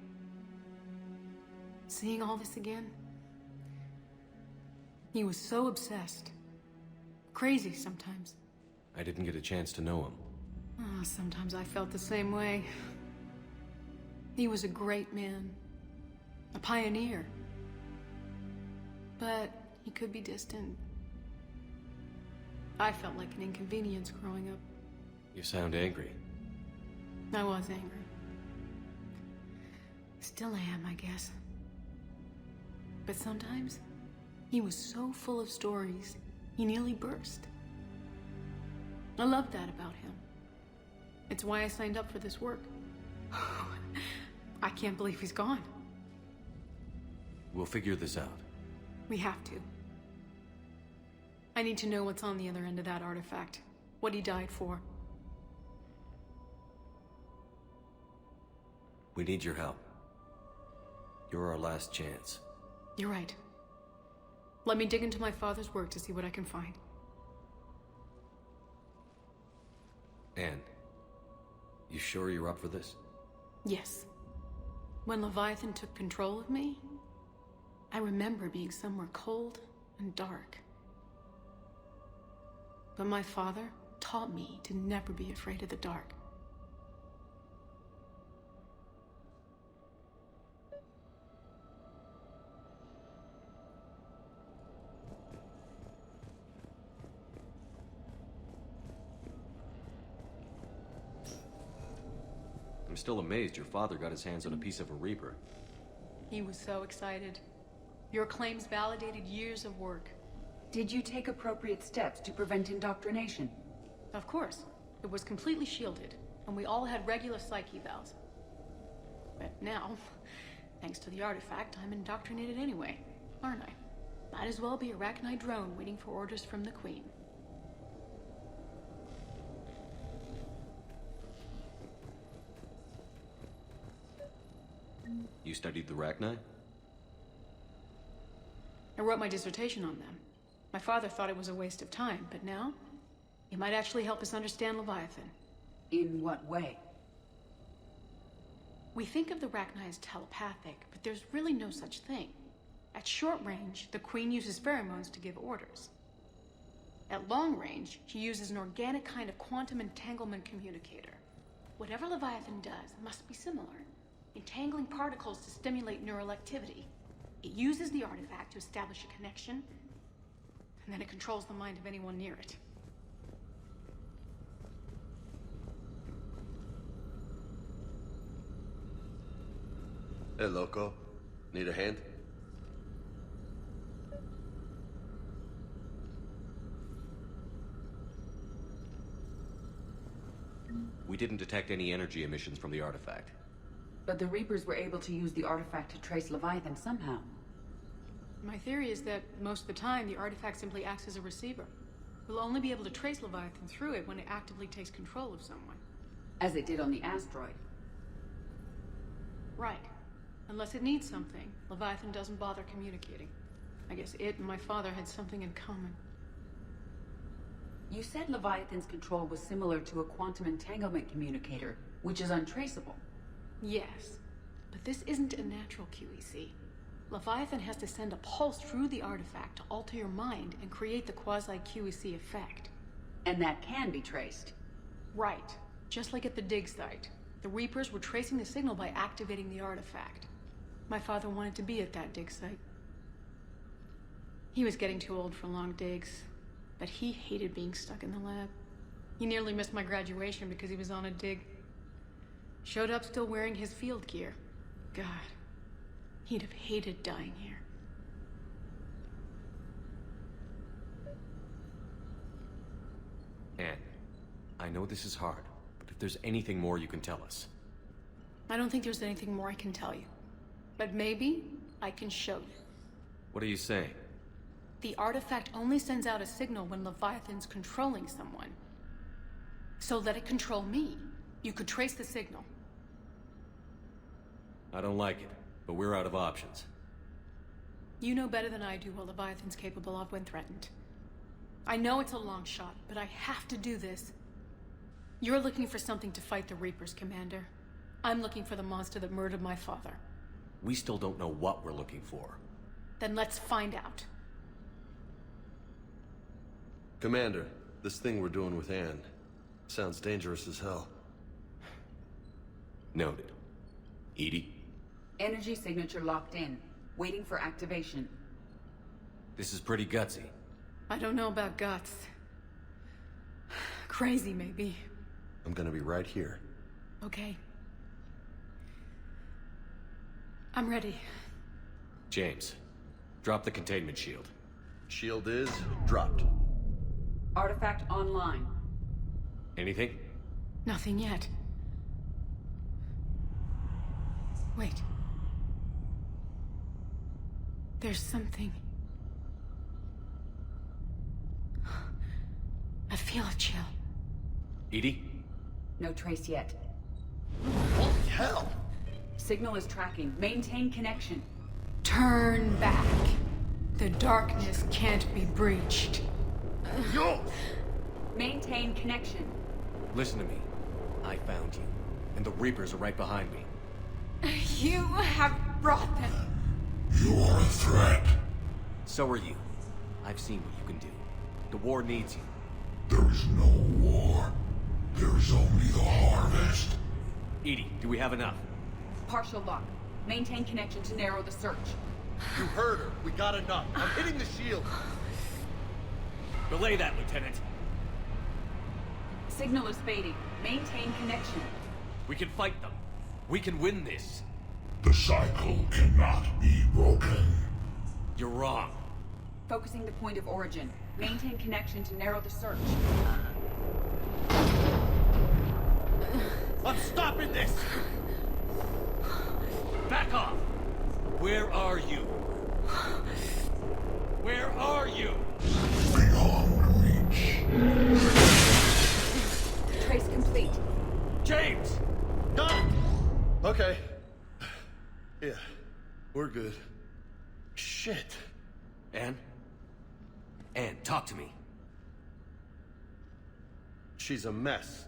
Seeing all this again? He was so obsessed. Crazy sometimes. I didn't get a chance to know him. Oh, sometimes I felt the same way. He was a great man. A pioneer. But he could be distant. I felt like an inconvenience growing up. You sound angry. I was angry. Still am, I guess. But sometimes, he was so full of stories, he nearly burst. I loved that about him. It's why I signed up for this work. I can't believe he's gone. We'll figure this out. We have to. I need to know what's on the other end of that artifact. What he died for. We need your help. You're our last chance. You're right. Let me dig into my father's work to see what I can find. Anne, you sure you're up for this? Yes. When Leviathan took control of me, I remember being somewhere cold and dark. But my father taught me to never be afraid of the dark. I'm still amazed your father got his hands on a piece of a Reaper. He was so excited. Your claims validated years of work. Did you take appropriate steps to prevent indoctrination? Of course. It was completely shielded, and we all had regular psych evals. But now, Thanks to the artifact, I'm indoctrinated anyway, aren't I? Might as well be a Arachnite drone waiting for orders from the Queen. You studied the Arachnite? I wrote my dissertation on them. My father thought it was a waste of time, but now, it might actually help us understand Leviathan. In what way? We think of the Arachnite as telepathic, but there's really no such thing. At short range, the Queen uses pheromones to give orders. At long range, she uses an organic kind of quantum entanglement communicator. Whatever Leviathan does must be similar, entangling particles to stimulate neural activity. It uses the artifact to establish a connection, and then it controls the mind of anyone near it. Hey, loco. Need a hand? We didn't detect any energy emissions from the artifact. But the Reapers were able to use the artifact to trace Leviathan somehow. My theory is that most of the time, the artifact simply acts as a receiver. We'll only be able to trace Leviathan through it when it actively takes control of someone. As it did on the asteroid. Right. Unless it needs something, Leviathan doesn't bother communicating. I guess it and my father had something in common. You said Leviathan's control was similar to a quantum entanglement communicator, which is untraceable. Yes, but this isn't a natural QEC. Leviathan has to send a pulse through the artifact to alter your mind and create the quasi-QEC effect. And that can be traced. Right. Just like at the dig site. The Reapers were tracing the signal by activating the artifact. My father wanted to be at that dig site. He was getting too old for long digs, but he hated being stuck in the lab. He nearly missed my graduation because he was on a dig. Showed up still wearing his field gear. God, he'd have hated dying here. Anne, I know this is hard, but if there's anything more you can tell us. I don't think there's anything more I can tell you. But maybe I can show you. What are you saying? The artifact only sends out a signal when Leviathan's controlling someone. So let it control me. You could trace the signal. I don't like it, but we're out of options. You know better than I do what Leviathan's capable of when threatened. I know it's a long shot, but I have to do this. You're looking for something to fight the Reapers, Commander. I'm looking for the monster that murdered my father. We still don't know what we're looking for. Then let's find out. Commander, this thing we're doing with Anne sounds dangerous as hell. Noted. Edie? Energy signature locked in, waiting for activation. This is pretty gutsy. I don't know about guts. Crazy, maybe. I'm gonna be right here. Okay. I'm ready. James, drop the containment shield. Shield is dropped. Artifact online. Anything? Nothing yet. Wait. There's something. I feel a chill. Edie? No trace yet. Holy hell! Signal is tracking. Maintain connection. Turn back. The darkness can't be breached. Yo! Maintain connection. Listen to me. I found you, and the Reapers are right behind me. You have brought them. You are a threat. So are you. I've seen what you can do. The war needs you. There is no war. There is only the harvest. Edie, do we have enough? Partial lock. Maintain connection to narrow the search. You heard her. We got enough. I'm hitting the shield. Relay that, Lieutenant. Signal is fading. Maintain connection. We can fight them. We can win this. The cycle cannot be broken. You're wrong. Focusing the point of origin. Maintain connection to narrow the search. I'm stopping this! Back off! Where are you? Where are you? Beyond reach. Trace complete. James! Doc! Okay. Yeah, we're good. Shit. Anne? Anne, talk to me. She's a mess.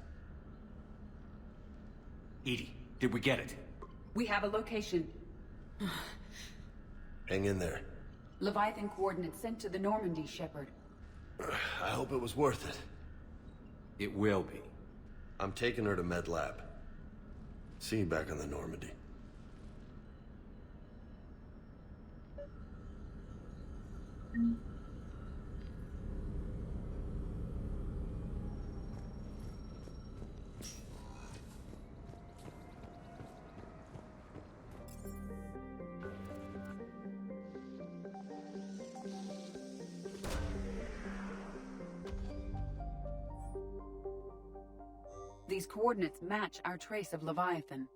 Edie, did we get it? We have a location. Hang in there. Leviathan coordinates sent to the Normandy, Shepard. I hope it was worth it. It will be. I'm taking her to Med Lab. See you back on the Normandy. These coordinates match our trace of Leviathan.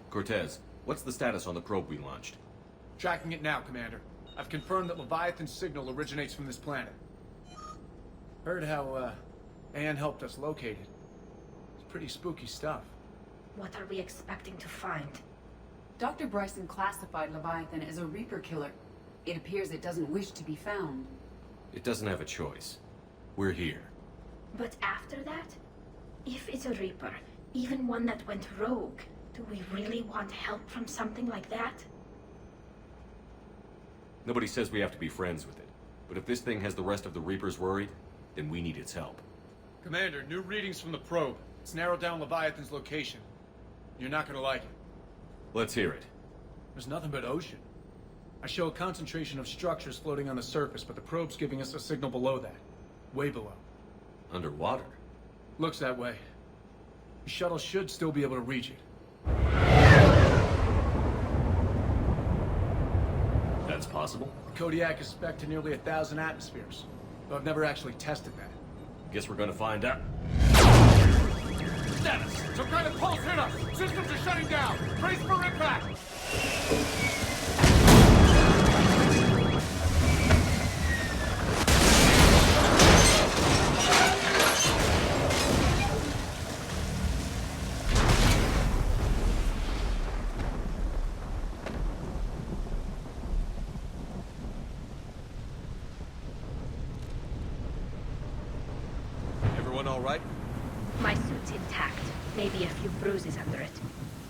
Cortez, what's the status on the probe we launched? Tracking it now, Commander. I've confirmed that Leviathan's signal originates from this planet. Heard how, Anne helped us locate it. It's pretty spooky stuff. What are we expecting to find? Dr. Bryson classified Leviathan as a Reaper killer. It appears it doesn't wish to be found. It doesn't have a choice. We're here. But after that? If it's a Reaper, even one that went rogue, do we really want help from something like that? Nobody says we have to be friends with it. But if this thing has the rest of the Reapers worried, then we need its help. Commander, new readings from the probe. It's narrowed down Leviathan's location. You're not gonna like it. Let's hear it. There's nothing but ocean. I show a concentration of structures floating on the surface, but the probe's giving us a signal below that. Way below. Underwater? Looks that way. The shuttle should still be able to reach it. That's possible. The Kodiak is spec'd to nearly 1,000 atmospheres, though I've never actually tested that. Guess we're gonna find out. Status! Some kind of pulse hit us! Systems are shutting down! Brace for impact! Everyone all right? My suit's intact. Maybe a few bruises under it.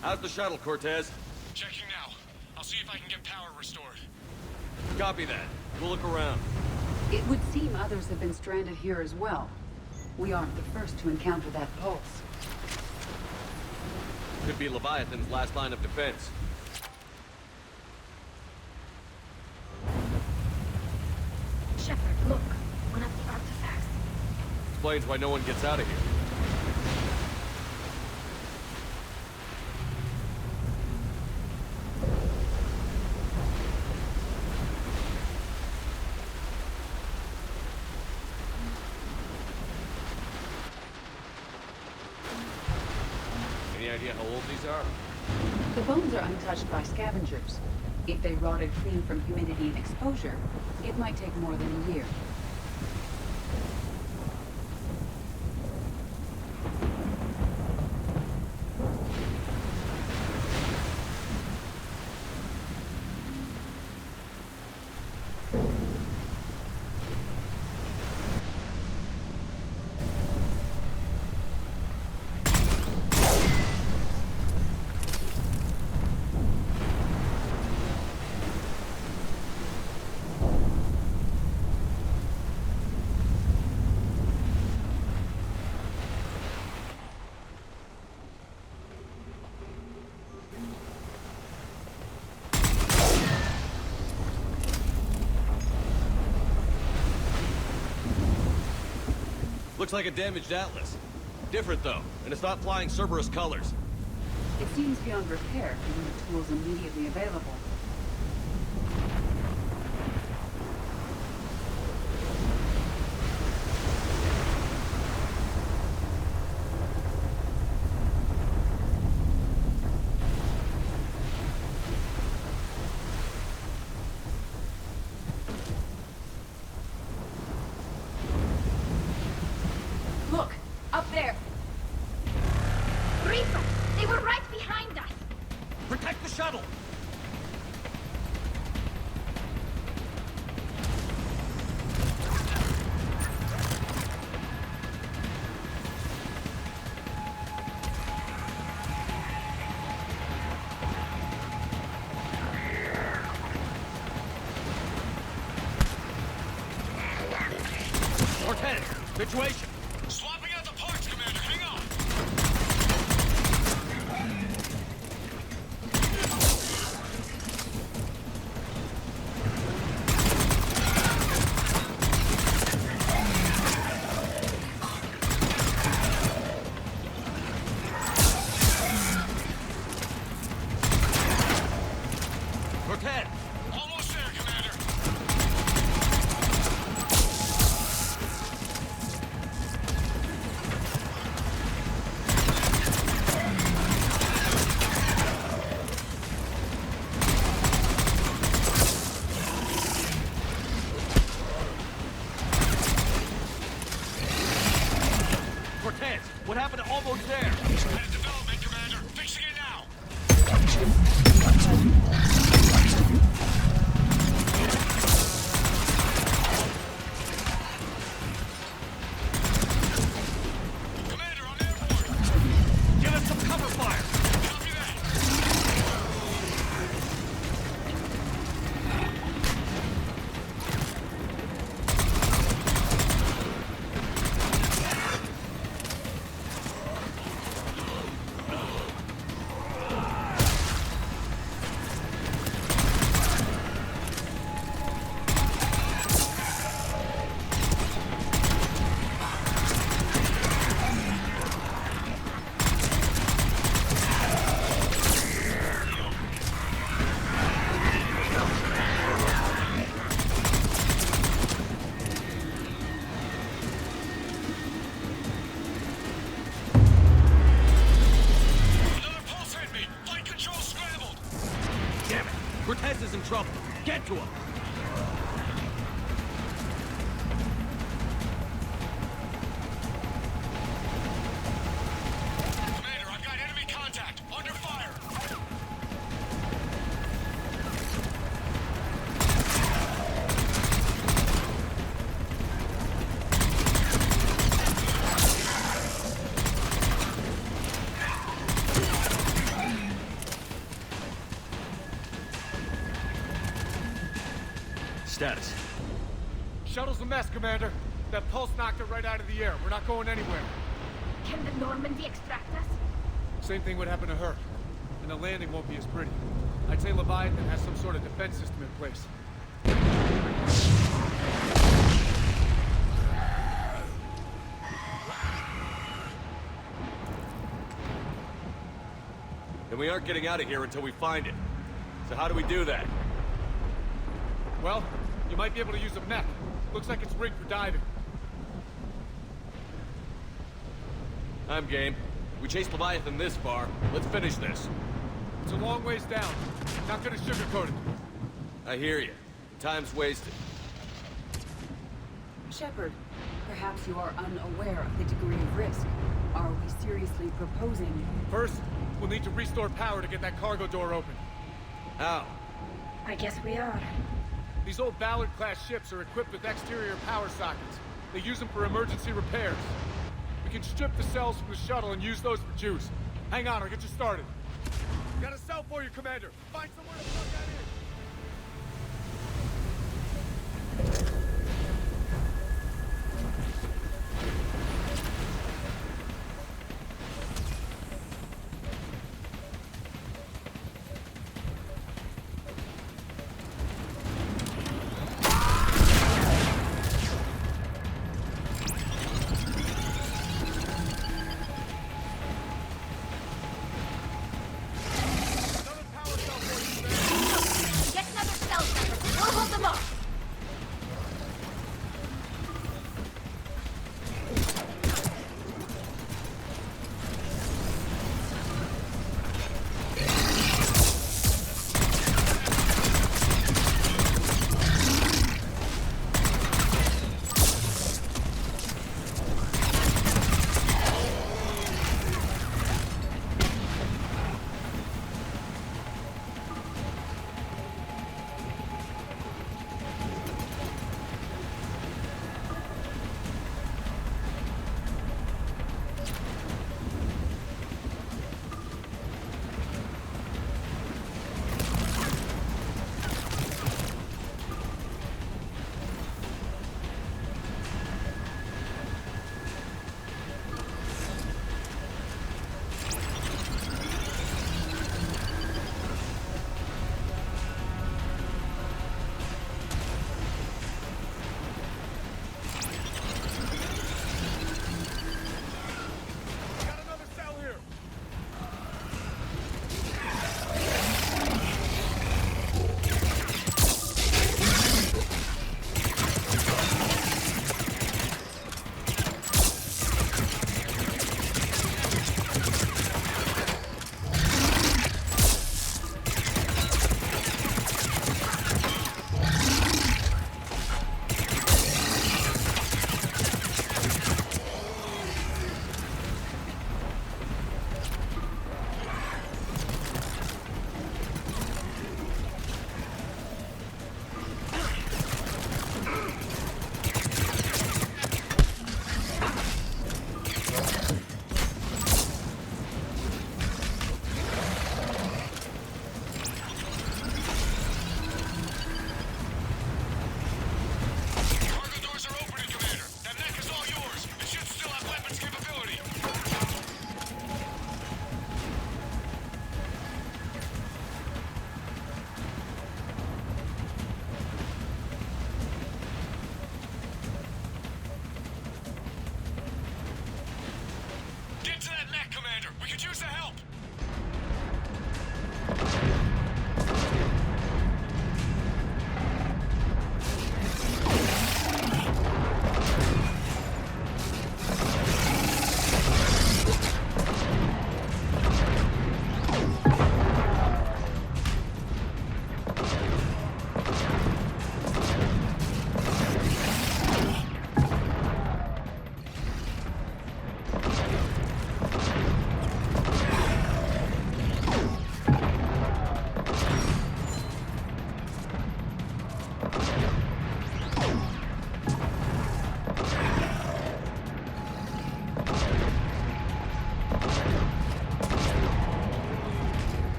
How's the shuttle, Cortez? Checking now. I'll see if I can get power restored. Copy that. We'll look around. It would seem others have been stranded here as well. We aren't the first to encounter that pulse. Could be Leviathan's last line of defense. Shepard, look. One of the artifacts. Explains why no one gets out of here. Any idea how old these are? The bones are untouched by scavengers. If they rotted clean from humidity and exposure, it might take more than a year. Looks like a damaged Atlas. Different though, and it's not flying Cerberus colors. It seems beyond repair given the tools immediately available. Look, up there. Reaper! They were right behind us! Protect the shuttle! Cortez, situation. Swapping out the parts, Commander. Hang on. Cortez! Almost there, Commander. Cortez, what happened to almost there? Had a development, Commander. Fixing it now. Commander, I'm airborne. Give us some cover fire! Copy that. Another pulse hit me. Flight control scrambled. Damn it! Cortez is in trouble. Get to him! Commander, I've got enemy contact. Under fire. Status. Shuttle's a mess, Commander. That pulse knocked it right out of the air. We're not going anywhere. Can the Normandy extract us? Same thing would happen to her. And the landing won't be as pretty. I'd say Leviathan has some sort of defense system in place. And we aren't getting out of here until we find it. So how do we do that? Well, you might be able to use a mech. Looks like it's rigged for diving. I'm game. We chased Leviathan this far. Let's finish this. It's a long ways down. Not gonna sugarcoat it. I hear you. Time's wasted. Shepard, perhaps you are unaware of the degree of risk. Are we seriously proposing? First, we'll need to restore power to get that cargo door open. How? I guess we are. These old Ballard-class ships are equipped with exterior power sockets. They use them for emergency repairs. We can strip the cells from the shuttle and use those for juice. Hang on, I'll get you started. Got a cell for you, Commander. Find somewhere to plug that in.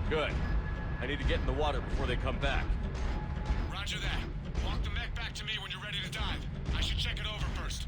Good. I need to get in the water before they come back. Roger that. Walk the mech back to me when you're ready to dive. I should check it over first.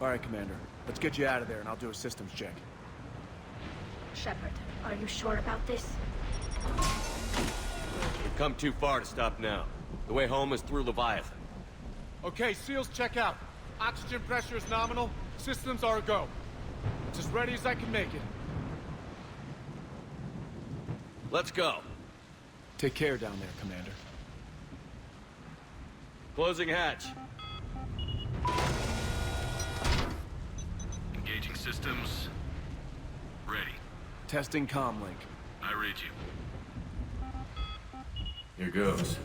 All right, Commander. Let's get you out of there, and I'll do a systems check. Shepard, are you sure about this? We've come too far to stop now. The way home is through Leviathan. Okay, SEALs check out. Oxygen pressure is nominal. Systems are a go. It's as ready as I can make it. Let's go. Take care down there, Commander. Closing hatch. Engaging systems. Ready. Testing comlink. I read you. Here goes.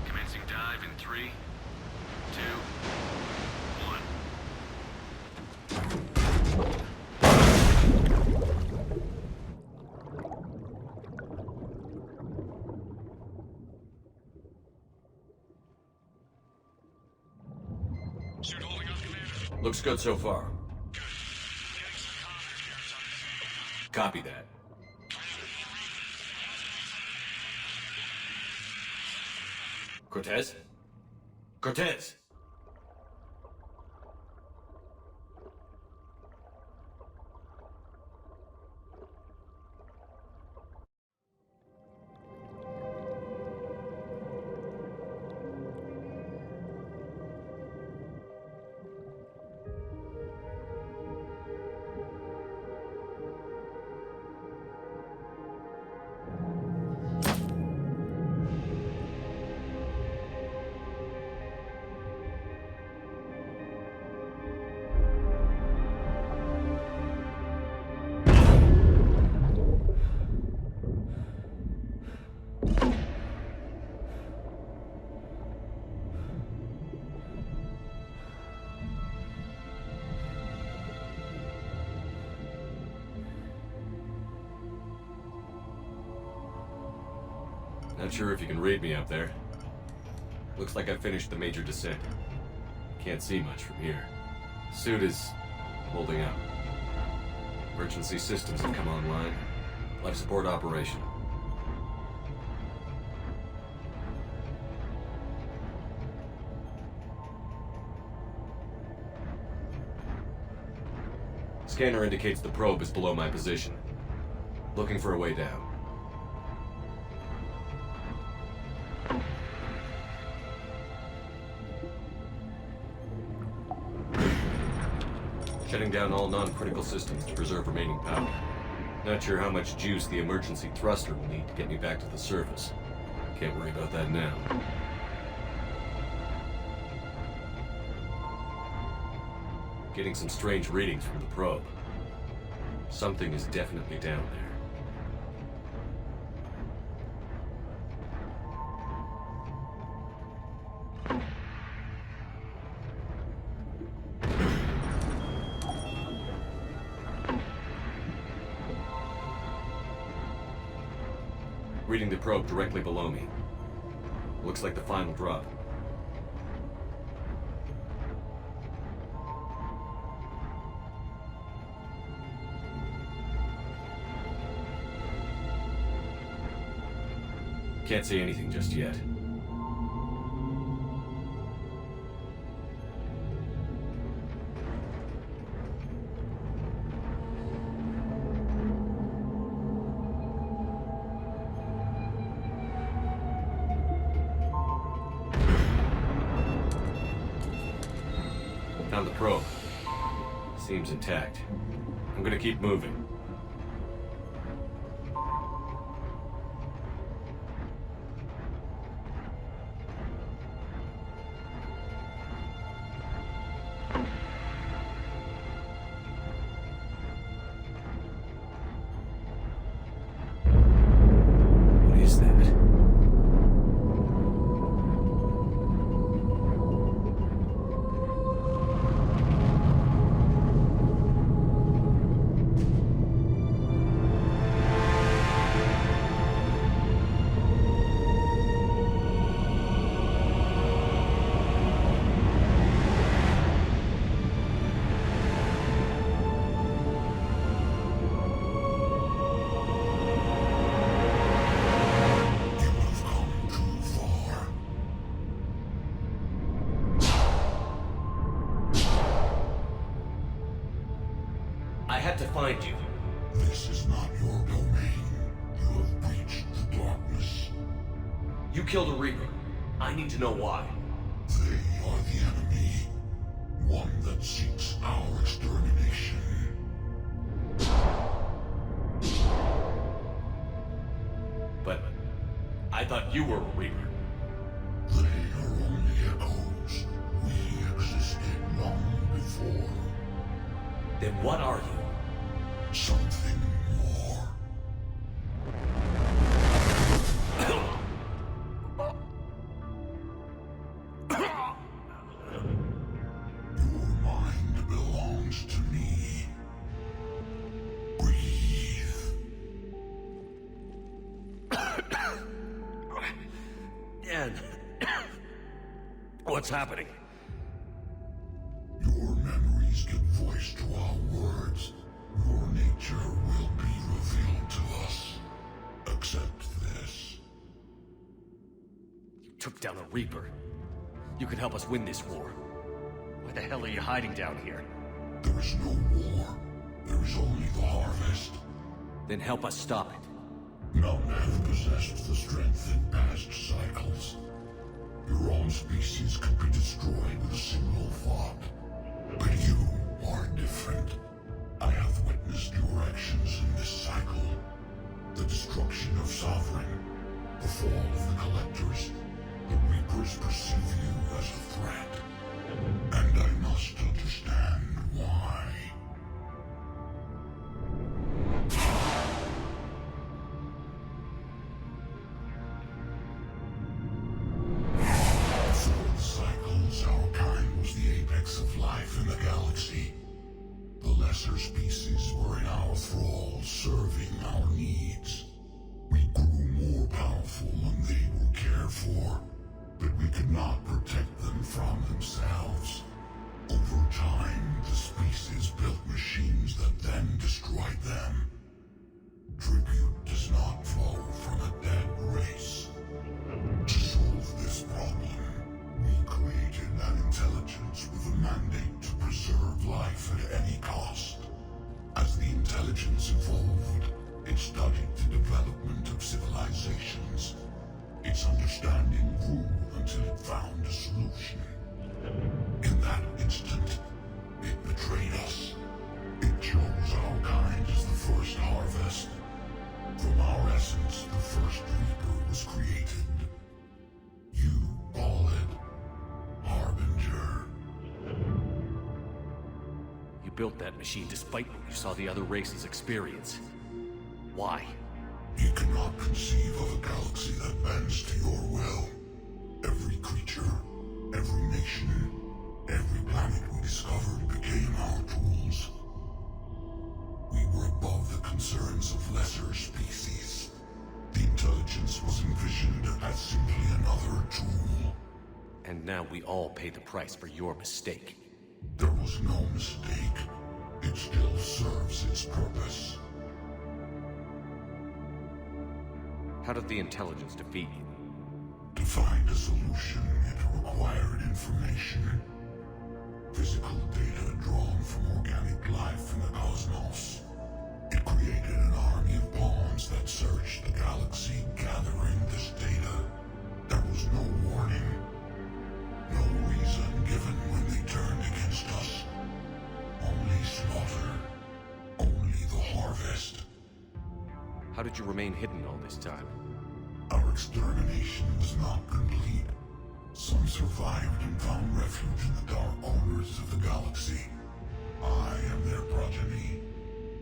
Commencing dive in 3, 2, 1. Suit holding up, Commander. Looks good so far. Copy that. Cortez? Cortez! Not sure if you can read me up there. Looks like I finished the major descent. Can't see much from here. Suit is holding up. Emergency systems have come online. Life support operational. Scanner indicates the probe is below my position. Looking for a way down. Shutting down all non-critical systems to preserve remaining power. Not sure how much juice the emergency thruster will need to get me back to the surface. Can't worry about that now. Getting some strange readings from the probe. Something is definitely down there. Reading the probe directly below me. Looks like the final drop. Can't see anything just yet. Found the probe. Seems intact. I'm gonna keep moving. I had to find you. This is not your domain. You have breached the darkness. You killed a Reaper. I need to know why. They are the enemy. One that seeks our extermination. But I thought you were a Reaper. They are only echoes. We existed long before. Then what are you? Something more. Your mind belongs to me. Breathe. And what's happening? Your memories give voice to our words. Your nature will be revealed to us. Accept this. You took down a Reaper. You can help us win this war. Why the hell are you hiding down here? There is no war. There is only the harvest. Then help us stop it. None have possessed the strength in past cycles. Your own species could be destroyed with a single thought. But you are different. I have witnessed your actions in this cycle. The destruction of Sovereign, the fall of the Collectors. The Reapers perceive you as a threat. And I must understand why. Before the cycles, our kind was the apex of life in the galaxy. The lesser species were in our thrall, serving our needs. We grew more powerful and they were cared for, but we could not protect them from themselves. Over time, the species built machines that then destroyed them. Tribute does not flow from a dead race. To solve this problem, we created an intelligence with a mandate to preserve life at any cost. As the intelligence evolved, it studied the development of civilizations. Its understanding grew until it found a solution. In that instant, it betrayed us. It chose our kind as the first harvest. From our essence, the first Reaper was created. You call it Harbinger. You built that machine despite what you saw the other races experience. Why? You cannot conceive of a galaxy that bends to your will. Every creature, every nation, every planet we discovered became our tools. We were above the concerns of lesser species. The intelligence was envisioned as simply another tool. And now we all pay the price for your mistake. There was no mistake. It still serves its purpose. How did the intelligence defeat you? To find a solution, it required information. Physical data drawn from organic life in the cosmos. It created an army of pawns that searched the galaxy, gathering this data. There was no warning. No reason given when they turned against us. Only slaughter. Only the harvest. How did you remain hidden all this time? Our extermination was not complete. Some survived and found refuge in the dark corners of the galaxy. I am their progeny.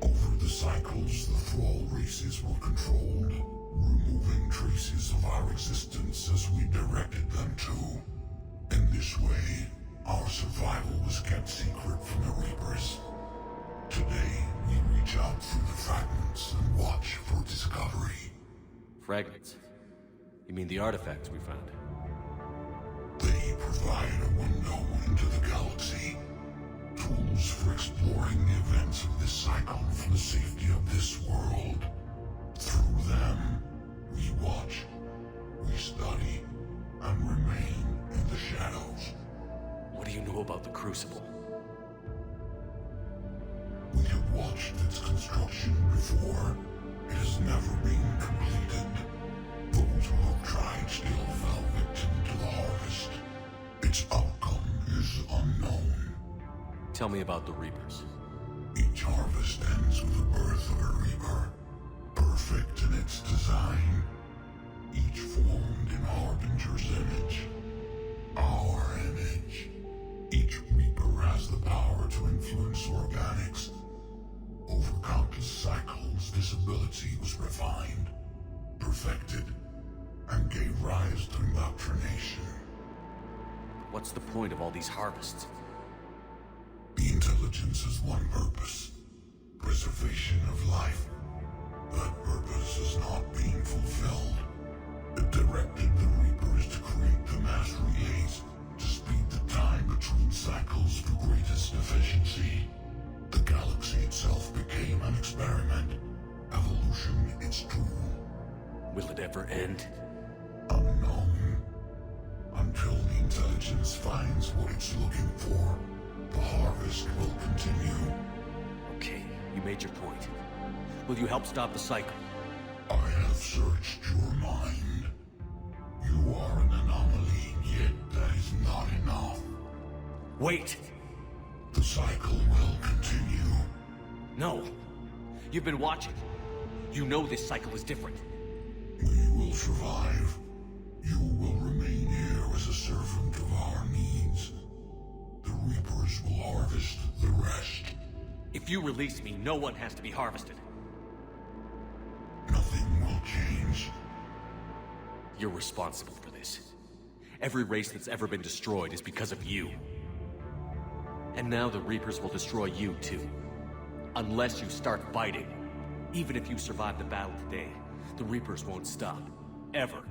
Over the cycles, the thrall races were controlled, removing traces of our existence as we directed them to. In this way, our survival was kept secret from the Reapers. Today, we reach out through the fragments and watch for discovery. Fragments? You mean the artifacts we found? They provide a window into the galaxy. Tools for exploring the events of this cycle from the safety of this world. Through them, we watch, we study, and remain in the shadows. What do you know about the Crucible? We have watched its construction before. It has never been completed. Those who have tried still fell victim to the harvest. Its outcome is unknown. Tell me about the Reapers. Each harvest ends with the birth of a Reaper, perfect in its design, each formed in Harbinger's image, our image. Each Reaper has the power to influence organics. Over countless cycles, this ability was refined, perfected, and gave rise to indoctrination. What's the point of all these harvests? The intelligence has one purpose: preservation of life. That purpose is not being fulfilled. It directed the Reapers to create the mass relays to speed the time between cycles for greatest efficiency. The galaxy itself became an experiment. Evolution its tool. Will it ever end? Unknown. Until the intelligence finds what it's looking for, the harvest will continue. Okay, you made your point. Will you help stop the cycle? I have searched your mind. You are an anomaly, yet that is not enough. Wait! The cycle will continue. No! You've been watching. You know this cycle is different. We will survive. You will remain here as a servant of our needs. The Reapers will harvest the rest. If you release me, no one has to be harvested. Nothing will change. You're responsible for this. Every race that's ever been destroyed is because of you. And now the Reapers will destroy you too. Unless you start fighting. Even if you survive the battle today, the Reapers won't stop. Ever.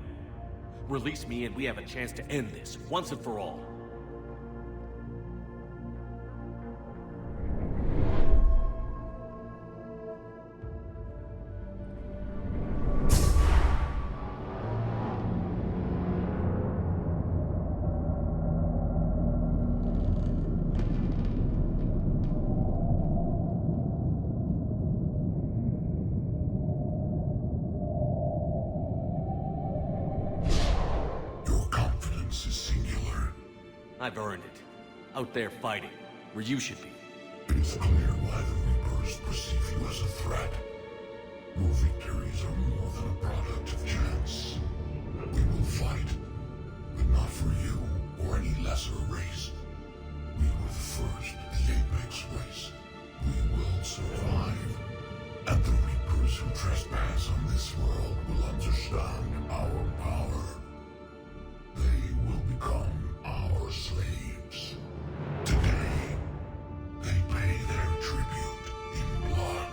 Release me and we have a chance to end this, once and for all. I've earned it. Out there fighting, where you should be. It is clear why the Reapers perceive you as a threat. Your victories are more than a product of chance. We will fight, but not for you or any lesser race. We were the first, the Apex race. We will survive. And the Reapers who trespass on this world will understand our power. They will become our slaves. Today, they pay their tribute in blood.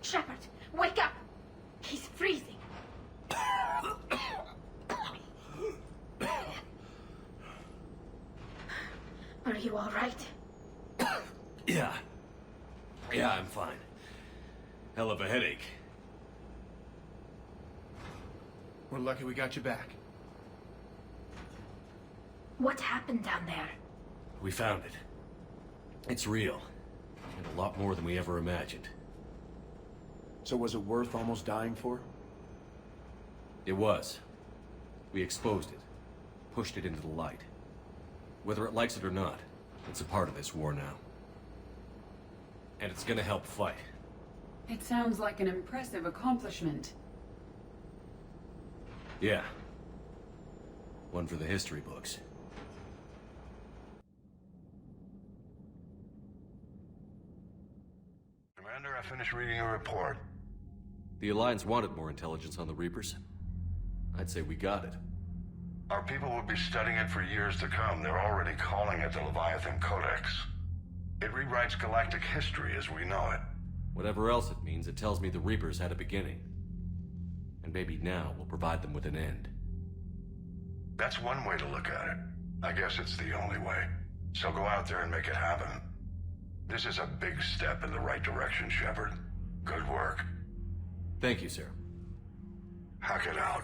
Shepard, wake up! He's freezing. Are you all right? Yeah. Yeah, I'm fine. Hell of a headache. We're lucky we got you back. What happened down there? We found it. It's real. And a lot more than we ever imagined. So was it worth almost dying for? It was. We exposed it. Pushed it into the light. Whether it likes it or not, it's a part of this war now. And it's gonna help fight. It sounds like an impressive accomplishment. Yeah. One for the history books. Commander, I finished reading your report. The Alliance wanted more intelligence on the Reapers. I'd say we got it. Our people will be studying it for years to come. They're already calling it the Leviathan Codex. It rewrites galactic history as we know it. Whatever else it means, it tells me the Reapers had a beginning. And maybe now we'll provide them with an end. That's one way to look at it. I guess it's the only way. So go out there and make it happen. This is a big step in the right direction, Shepard. Good work. Thank you, sir. Hack it out.